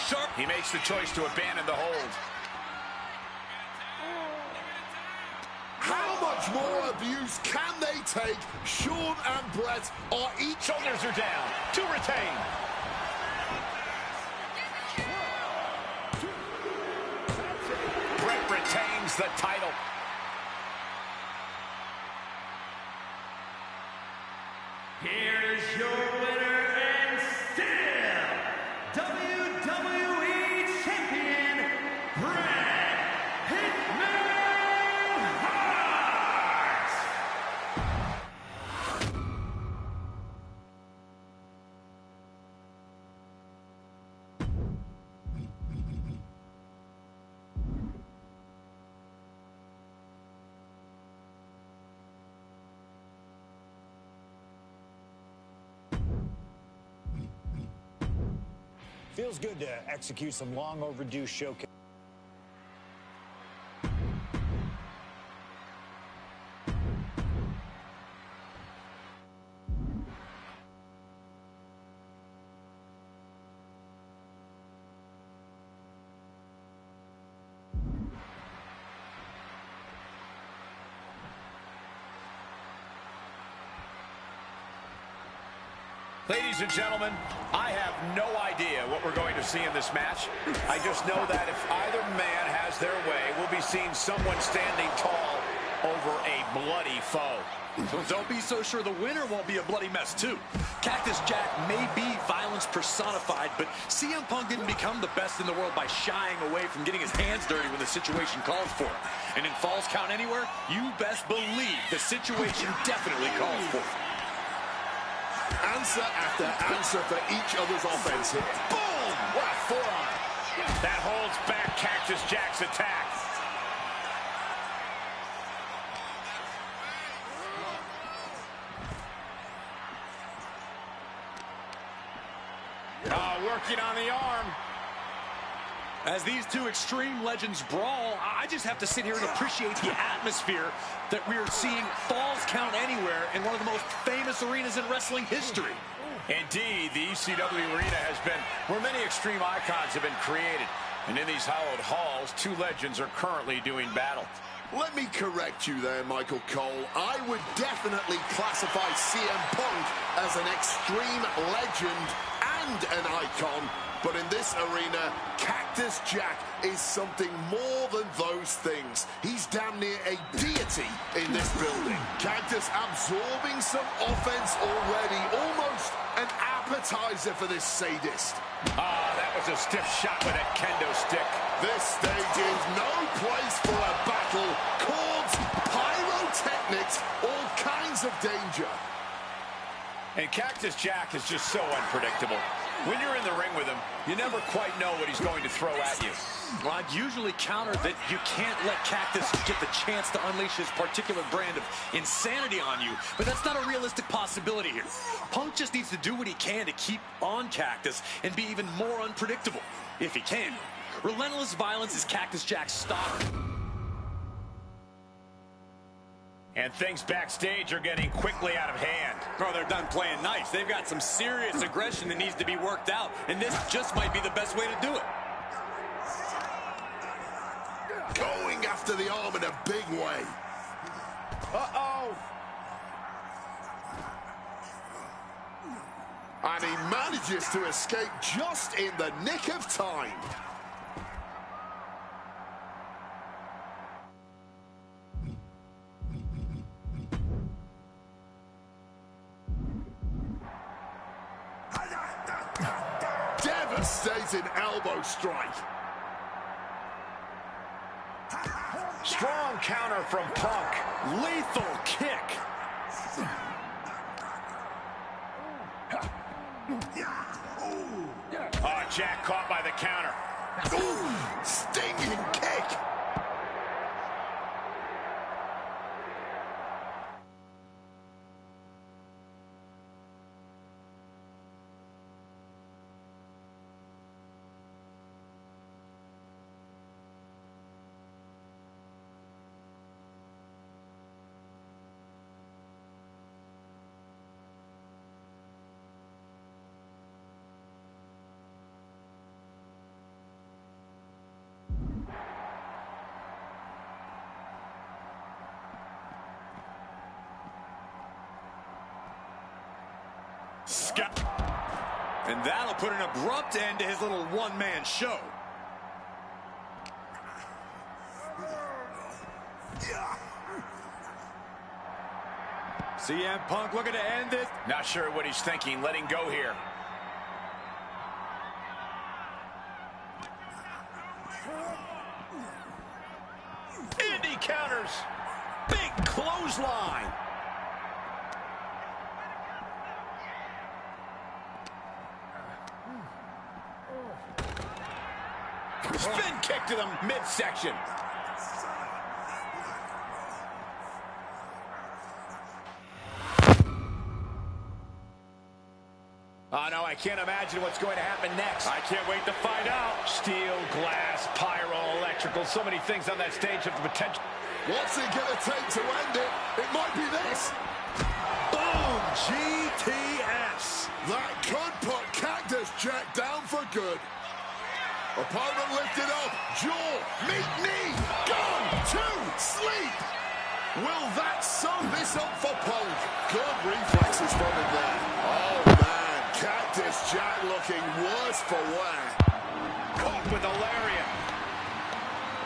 Sharp. He makes the choice to abandon the hold. How much more abuse can they take? Sean and Brett are each... Shoulders are down to retain. Brett retains the title. Here's your winner and still WWE Champion, Bret Hitman Hart! Feels good to execute some long overdue showcase. Ladies and gentlemen, I have no idea what we're going to see in this match. I just know that if either man has their way, we'll be seeing someone standing tall over a bloody foe. Well, don't be so sure the winner won't be a bloody mess, too. Cactus Jack may be violence personified, but CM Punk didn't become the best in the world by shying away from getting his hands dirty when the situation calls for it. And in Falls Count Anywhere, you best believe the situation definitely calls for it. Answer after answer for each other's offense here. Boom! What a forearm. That holds back Cactus Jack's attack. Working on the arm. As these two extreme legends brawl, I just have to sit here and appreciate the atmosphere that we are seeing Falls Count Anywhere in one of the most famous arenas in wrestling history. Indeed, the ECW arena has been where many extreme icons have been created. And in these hallowed halls, two legends are currently doing battle. Let me correct you there, Michael Cole. I would definitely classify CM Punk as an extreme legend and an icon. But in this arena, Cactus Jack is something more than those things. He's damn near a deity in this building. Cactus absorbing some offense already, almost an appetizer for this sadist. That was a stiff shot with a kendo stick. This stage is no place for a battle. Cords, pyrotechnics, all kinds of danger. And Cactus Jack is just so unpredictable. When you're in the ring with him, you never quite know what he's going to throw at you. Well, I'd usually counter that you can't let Cactus get the chance to unleash his particular brand of insanity on you, but that's not a realistic possibility here. Punk just needs to do what he can to keep on Cactus and be even more unpredictable, if he can. Relentless violence is Cactus Jack's stock. And things backstage are getting quickly out of hand. Oh, they're done playing nice. They've got some serious aggression that needs to be worked out, and this just might be the best way to do it. Going after the arm in a big way. Uh-oh. And he manages to escape just in the nick of time. Devastating elbow strike. Strong counter from Punk. Lethal kick. Oh, Jack caught by the counter. Ooh, stinging kick. And that'll put an abrupt end to his little one-man show. CM Punk looking to end this. Not sure what he's thinking, letting go here. And he counters. Big clothesline. Spin kick to the midsection. Oh, no, I can't imagine what's going to happen next. I can't wait to find out. Steel, glass, pyro, electrical, so many things on that stage have the potential. What's it going to take to end it? It might be this. Boom! GTS. That could put Cactus Jack down for good. Opponent lifted up. Jaw, meet knee. Gone. 2. Sleep. Will that sum this up for Punk? Good reflexes from him there. Oh, man. Cactus Jack looking worse for wear. Caught with a lariat.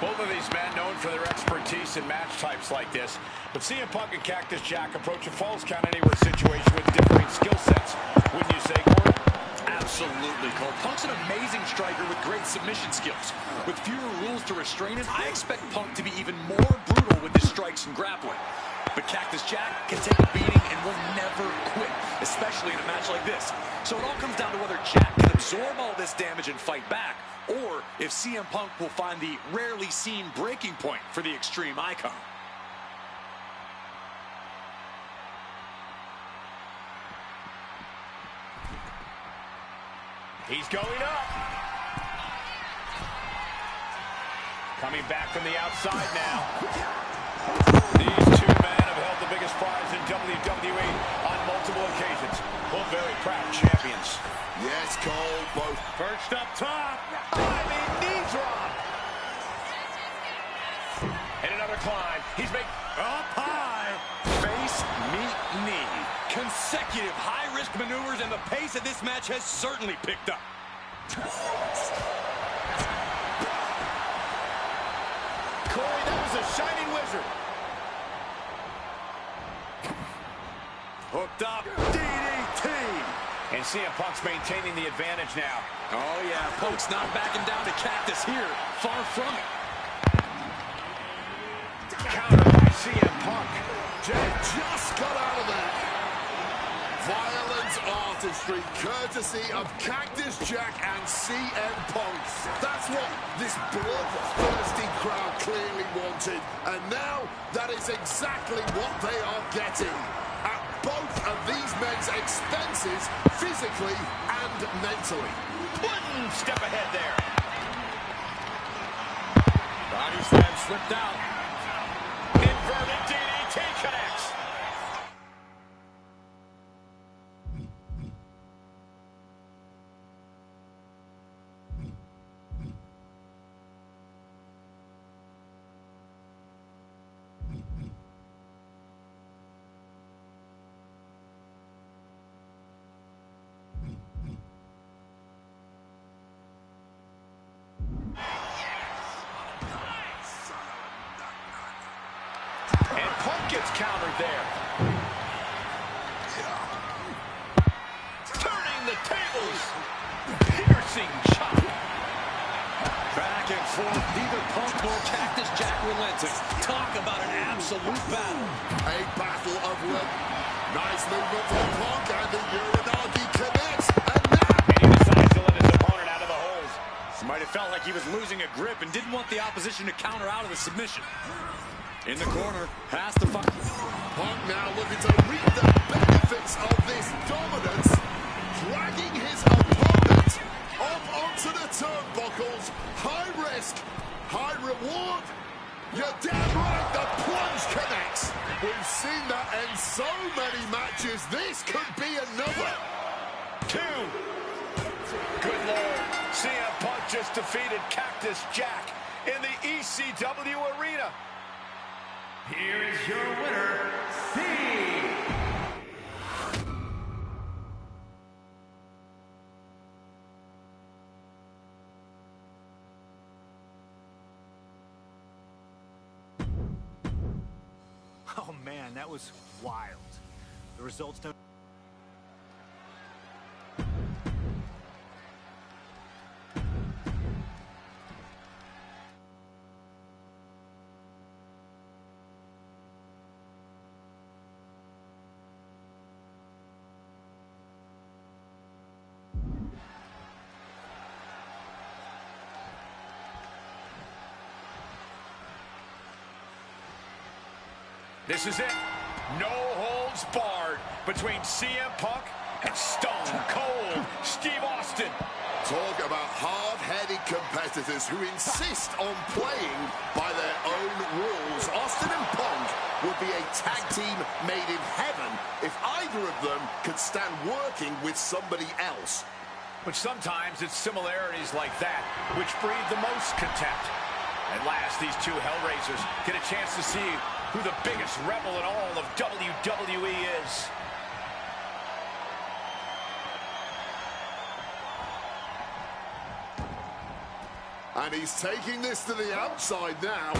Both of these men known for their expertise in match types like this. But CM Punk and Cactus Jack approach a falls count anywhere situation with differing skill sets. Wouldn't you say, Gordon? Absolutely, Cole. Punk's an amazing striker with great submission skills. With fewer rules to restrain him, I expect Punk to be even more brutal with his strikes and grappling. But Cactus Jack can take a beating and will never quit, especially in a match like this. So it all comes down to whether Jack can absorb all this damage and fight back, or if CM Punk will find the rarely seen breaking point for the Extreme Icon. He's going up. Coming back from the outside now. These two men have held the biggest prize in WWE on multiple occasions. Both very proud champions. Yes, Cole, both Perched up top. Diving knee drop. And another climb. He's made Up high. Face, meet, knee. Consecutive high-risk maneuvers, and the pace of this match has certainly picked up. Corey, that was a shining wizard. Hooked up. DDT. And CM Punk's maintaining the advantage now. Oh, yeah. Punk's not backing down to Cactus here. Far from it. Counter by CM Punk. Jack just got out of there. Violent artistry, courtesy of Cactus Jack and CM Punk. That's what this bloodthirsty crowd clearly wanted. And now, that is exactly what they are getting. At both of these men's expenses, physically and mentally. One step ahead there. Body slam slipped out. Inverted DDT connects. And Punk gets countered there. Turning the tables. Piercing chop. Back and forth. Neither Punk nor Cactus Jack relenting. Talk about an absolute battle. A battle of will. Nice movement from Punk, and the Uranagi connects. And now... And he decides to let his opponent out of the holes. He might have felt like he was losing a grip and didn't want the opposition to counter out of the submission. In the corner, has to fight. Punk now looking to reap the benefits of this dominance, dragging his opponent up onto the turnbuckles. High risk, high reward. You're damn right, the plunge connects. We've seen that in so many matches. This could be another. 2. Good Lord. CM Punk just defeated Cactus Jack in the ECW arena. Here is your winner, That was wild. The results don't... This is it. No holds barred between CM Punk and Stone Cold Steve Austin. Talk about hard-headed competitors who insist on playing by their own rules. Austin and Punk would be a tag team made in heaven if either of them could stand working with somebody else. But sometimes it's similarities like that which breed the most contempt. At last, these two Hellraisers get a chance to see who the biggest rebel in all of WWE is. And he's taking this to the outside now.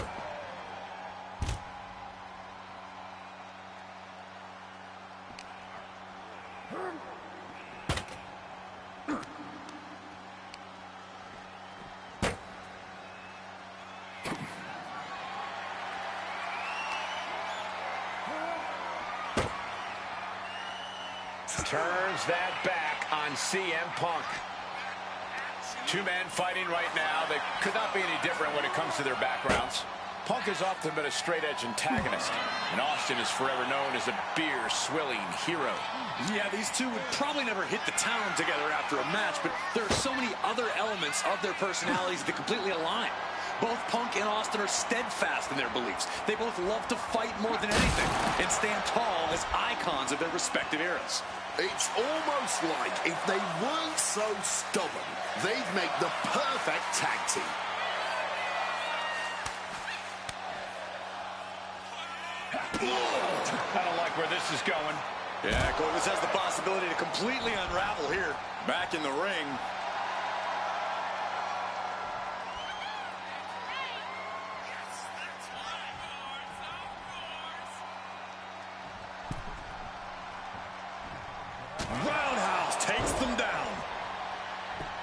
Turns that back on CM Punk. Two men fighting right now that could not be any different when it comes to their backgrounds. Punk has often been a straight-edge antagonist, and Austin is forever known as a beer-swilling hero. Yeah, these two would probably never hit the town together after a match, but there are so many other elements of their personalities that completely align. Both Punk and Austin are steadfast in their beliefs. They both love to fight more than anything and stand tall as icons of their respective eras. It's almost like if they weren't so stubborn, they'd make the perfect tag team. I don't like where this is going. Yeah, Corvus has the possibility to completely unravel here. Back in the ring. Roundhouse takes them down.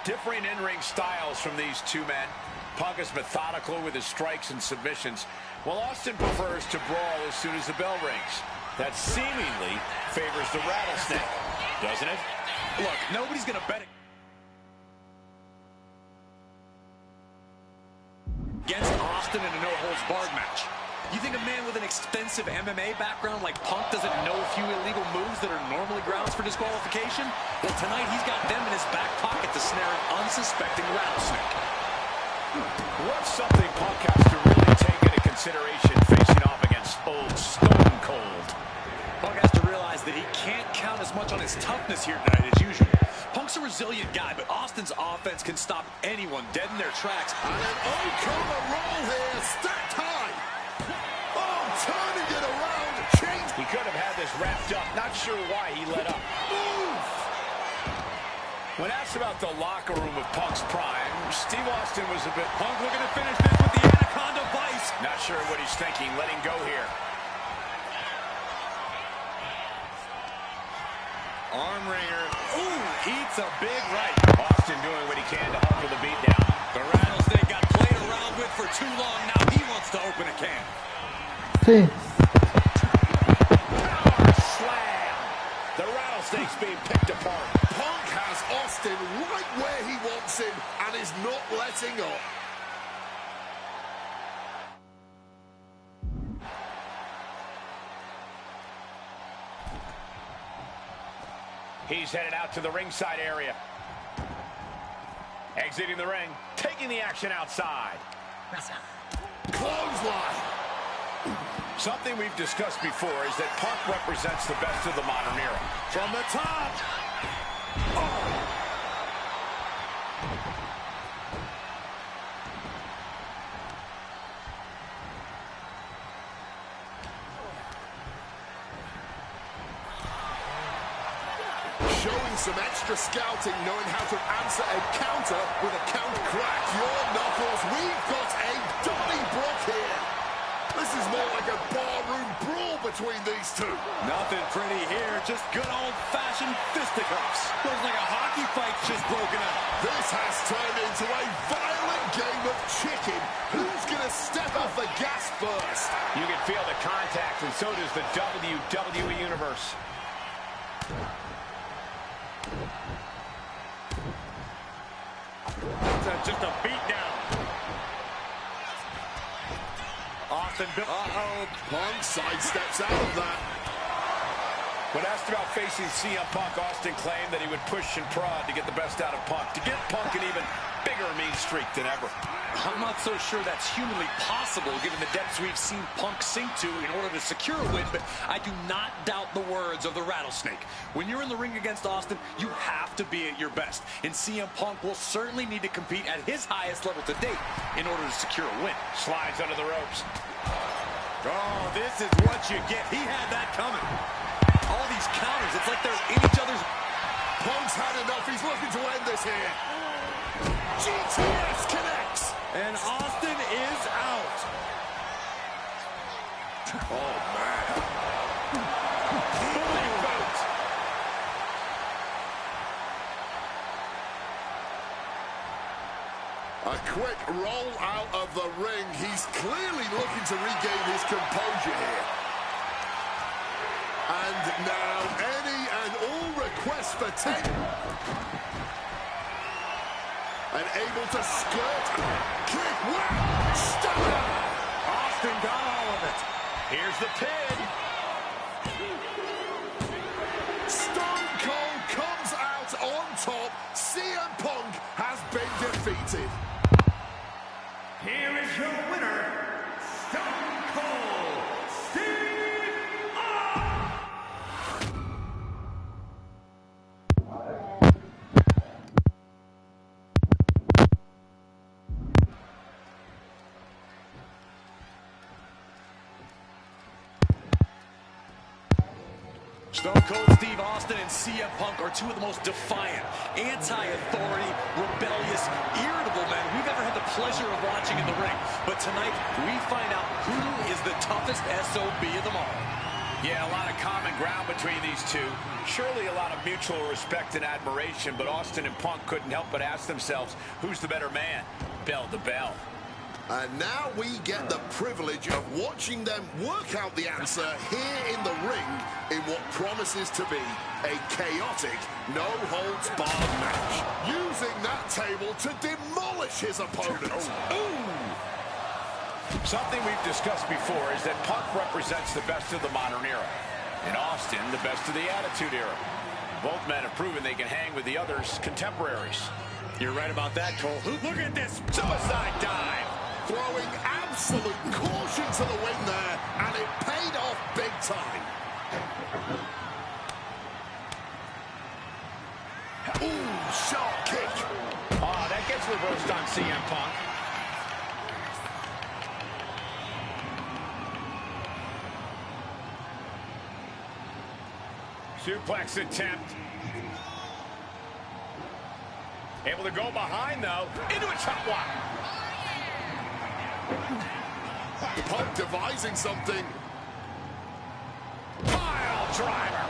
Differing in-ring styles from these two men. Punk is methodical with his strikes and submissions, while Austin prefers to brawl as soon as the bell rings. That seemingly favors the rattlesnake, doesn't it? Look, nobody's going to bet against Austin in a no-holds-barred match. You think a man with an extensive MMA background like Punk doesn't know a few illegal moves that are normally grounds for disqualification? Well, tonight he's got them in his back pocket to snare an unsuspecting rattlesnake. What's something Punk has to really take into consideration facing off against old Stone Cold? Punk has to realize that he can't count as much on his toughness here tonight as usual. Punk's a resilient guy, but Austin's offense can stop anyone dead in their tracks. And an Okada roll here, stacked high. Oh, turning it around, change. He could have had this wrapped up. Not sure why he let up. Move. When asked about the locker room of Punk's prime, Steve Austin was a bit... Punk looking to finish this with the Anaconda Vice. Not sure what he's thinking, letting go here. Arm wringer. Ooh, eats a big right. Austin doing what he can to help with the beatdown. The rattlesnake got played around with for too long. Now he wants to open a can. Sí. Power slam. The rattlesnake's being picked apart. Punk has Austin right where he wants him and is not letting up. He's headed out to the ringside area. Exiting the ring, taking the action outside. Clothesline. Something we've discussed before is that Punk represents the best of the modern era. From the top. Showing some extra scouting, knowing how to answer a counter with a count. Crack your knuckles. We've got a Donnybrook here. This is more like a barroom brawl between these two. Nothing pretty here, just good old-fashioned fisticuffs. Looks like a hockey fight's just broken out. This has turned into a violent game of chicken. Who's going to step off the gas first? You can feel the contact, and so does the WWE Universe. Just a beatdown. Austin, Punk sidesteps out of that. When asked about facing CM Punk, Austin claimed that he would push and prod to get the best out of Punk, to give Punk an even bigger mean streak than ever. I'm not so sure that's humanly possible given the depths we've seen Punk sink to in order to secure a win, but I do not doubt the words of the Rattlesnake. When you're in the ring against Austin, you have to be at your best, and CM Punk will certainly need to compete at his highest level to date in order to secure a win. Slides under the ropes. Oh, this is what you get. He had that coming. All these counters, it's like they're in each other's... Punk's had enough. He's looking to end this here. GTS connects. And Austin is out. Oh, man. A quick roll out of the ring. He's clearly looking to regain his composure here. And now any and all requests for 10. And able to skirt. Kick. Wow. Stunner. Austin got all of it. Here's the pin. Stone Cold comes out on top. CM Punk has been defeated. Here is your winner, Stone Cold Steve Austin. Stone Cold Steve Austin and CM Punk are two of the most defiant, anti-authority, rebellious, irritable men we've ever had the pleasure of watching in the ring. But tonight, we find out who is the toughest SOB of them all. Yeah, a lot of common ground between these two. Surely a lot of mutual respect and admiration, but Austin and Punk couldn't help but ask themselves, who's the better man? Bell to bell. And now we get the privilege of watching them work out the answer here in the ring in what promises to be a chaotic, no-holds-barred match. Using that table to demolish his opponent. Ooh! Something we've discussed before is that Punk represents the best of the modern era, and Austin the best of the Attitude Era. Both men have proven they can hang with the others' contemporaries. You're right about that, Cole. Look at this Suicide dive! Throwing absolute caution to the wind there, and it paid off big time. Ooh, sharp kick. Oh, that gets reversed on CM Punk. Suplex attempt. Able to go behind, though, into a chop block. Punk devising something. Pile driver.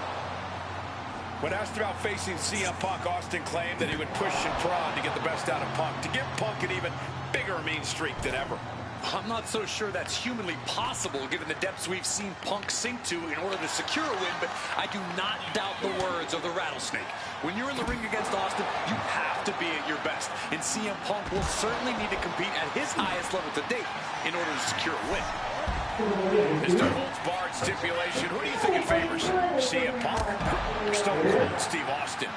When asked about facing CM Punk, Austin claimed that he would push and prod to get the best out of Punk, to give Punk an even bigger mean streak than ever. I'm not so sure that's humanly possible given the depths we've seen Punk sink to in order to secure a win, but I do not doubt the words of the Rattlesnake. When you're in the ring against Austin, you have to be at your best, and CM Punk will certainly need to compete at his highest level to date in order to secure a win. Mr. Holtz-Barred stipulation, who do you think it favors? CM Punk or Stone Cold Steve Austin?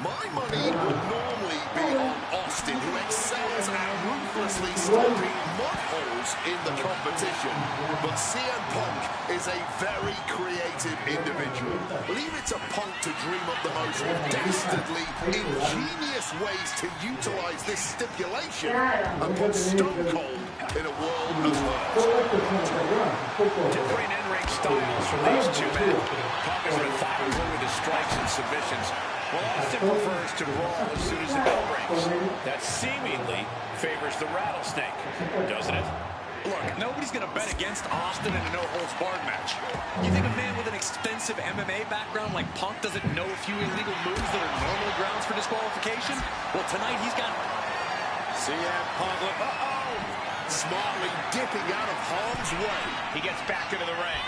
My money would normally be on Austin, who excels at ruthlessly stomping mud holes in the competition. But CM Punk is a very creative individual. Leave it to Punk to dream up the most dastardly, ingenious ways to utilize this stipulation and put Stone Cold in a world of hurt. Differing in-ring styles from these two men. Punk is methodical with his strikes and submissions, while Austin prefers to brawl as soon as the bell rings. That seemingly favors the Rattlesnake, doesn't it? Look, nobody's going to bet against Austin in a no-holds-barred match. You think a man with an extensive MMA background like Punk doesn't know a few illegal moves that are normal grounds for disqualification? Well, tonight he's got... CM Punk, Smartly dipping out of harm's way. He gets back into the ring.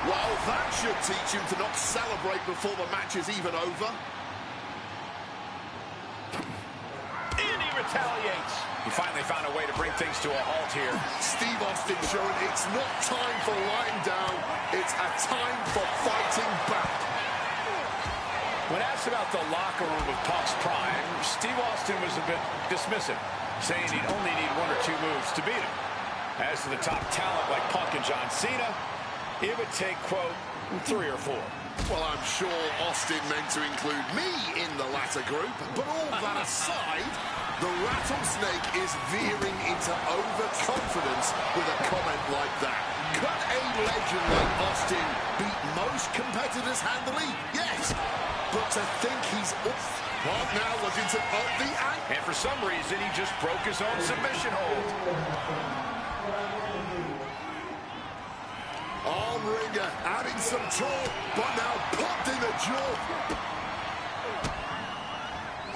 Well, that should teach him to not celebrate before the match is even over. And he retaliates. He finally found a way to bring things to a halt here. Steve Austin showing it's not time for lying down, it's a time for fighting back. When asked about the locker room of Punk's prime, Steve Austin was a bit dismissive, saying he'd only need 1 or 2 moves to beat him. As to the top talent like Punk and John Cena, it would take, quote, 3 or 4. Well, I'm sure Austin meant to include me in the latter group, but all that aside, the rattlesnake is veering into overconfidence with a comment like that. Could a legend like Austin beat most competitors handily? Yes, but to think he's up. Punk now looking to up the ankle. And for some reason, he just broke his own submission hold. Arm wringer adding some torque, but now popped in the jaw.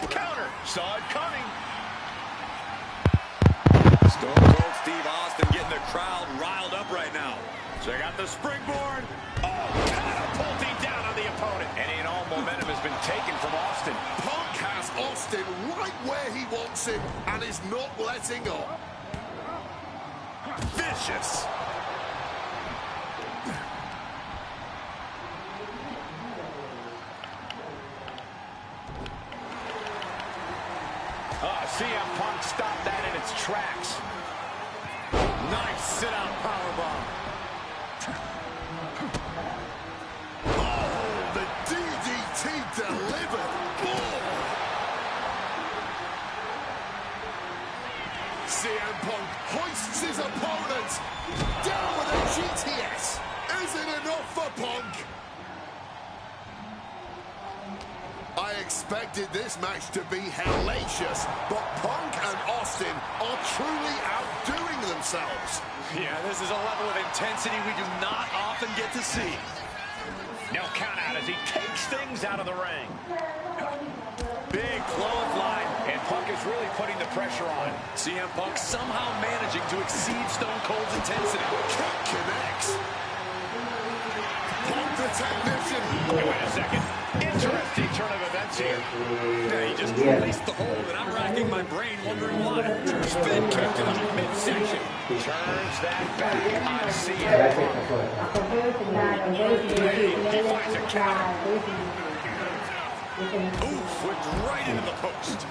Counter. Saw it coming. Stone Cold Steve Austin getting the crowd riled up right now. Check out the springboard. Oh, catapulting down on the opponent. Any and all momentum has been taken from Austin. Punk has Austin right where he wants him and is not letting up. Vicious. CM Punk stopped that in its tracks. Nice sit-out powerbomb. Oh, the DDT delivered. Oh. CM Punk hoists his opponent. Down with a GTS. Is it enough for Punk? I expected this match to be hellacious, but Punk and Austin are truly outdoing themselves. Yeah, this is a level of intensity we do not often get to see. No count out as he takes things out of the ring. Big clothesline, and Punk is really putting the pressure on. CM Punk somehow managing to exceed Stone Cold's intensity. Kick connects. Punk the technician. Okay, wait a second. Interesting turn of events here. Yeah, he just released the hold, and I'm racking my brain wondering why. Spin kick to the midsection. Turns that back on CM Punk. He finds a counter. Oof, went right into the post.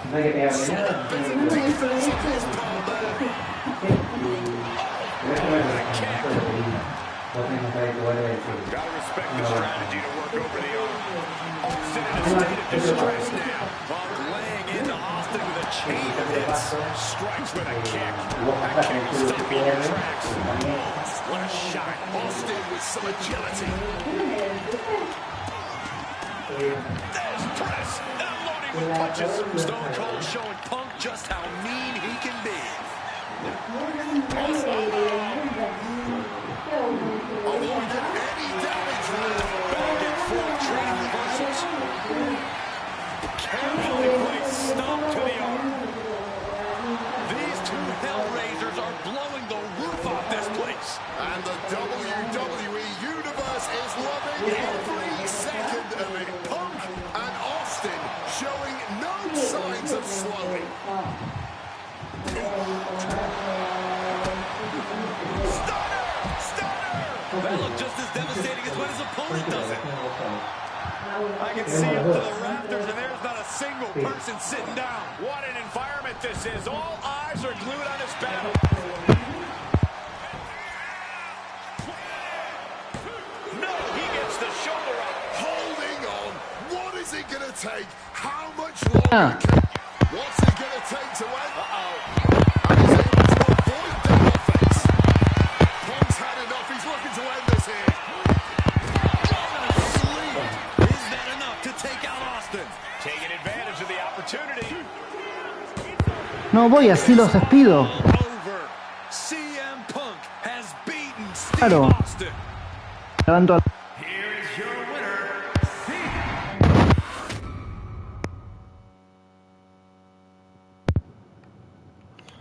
Solid bit of defense on his part there. Gotta respect the strategy to work over the arm. Austin in a state of distress now. Punk laying into Austin with a chain of hits. Strikes with a kick. That kick will stop you in your tracks. What a shot. Austin with some agility. There's press. Unloading with punches. Stone Cold showing Punk just how mean he can be. Avoided any damage there. Back and forth train reversals. Carefully placed stomp to the arm. These two Hellraisers are blowing the roof off this place. And the WWE Universe is loving every second of it. Punk and Austin showing no signs of slowing. That looked just as devastating as when his opponent does it. I can see up to the rafters, and there's not a single person sitting down. What an environment this is. All eyes are glued on this battle. No, he gets the shoulder up. Holding on. What is it going to take? How much longer? What's it going to take to end? And he's able to avoid that offense. Punk's had enough. He's looking to end this here. Is that enough to take out Austin? Taking advantage of the opportunity. No voy, así los despido. Claro. Levanto a...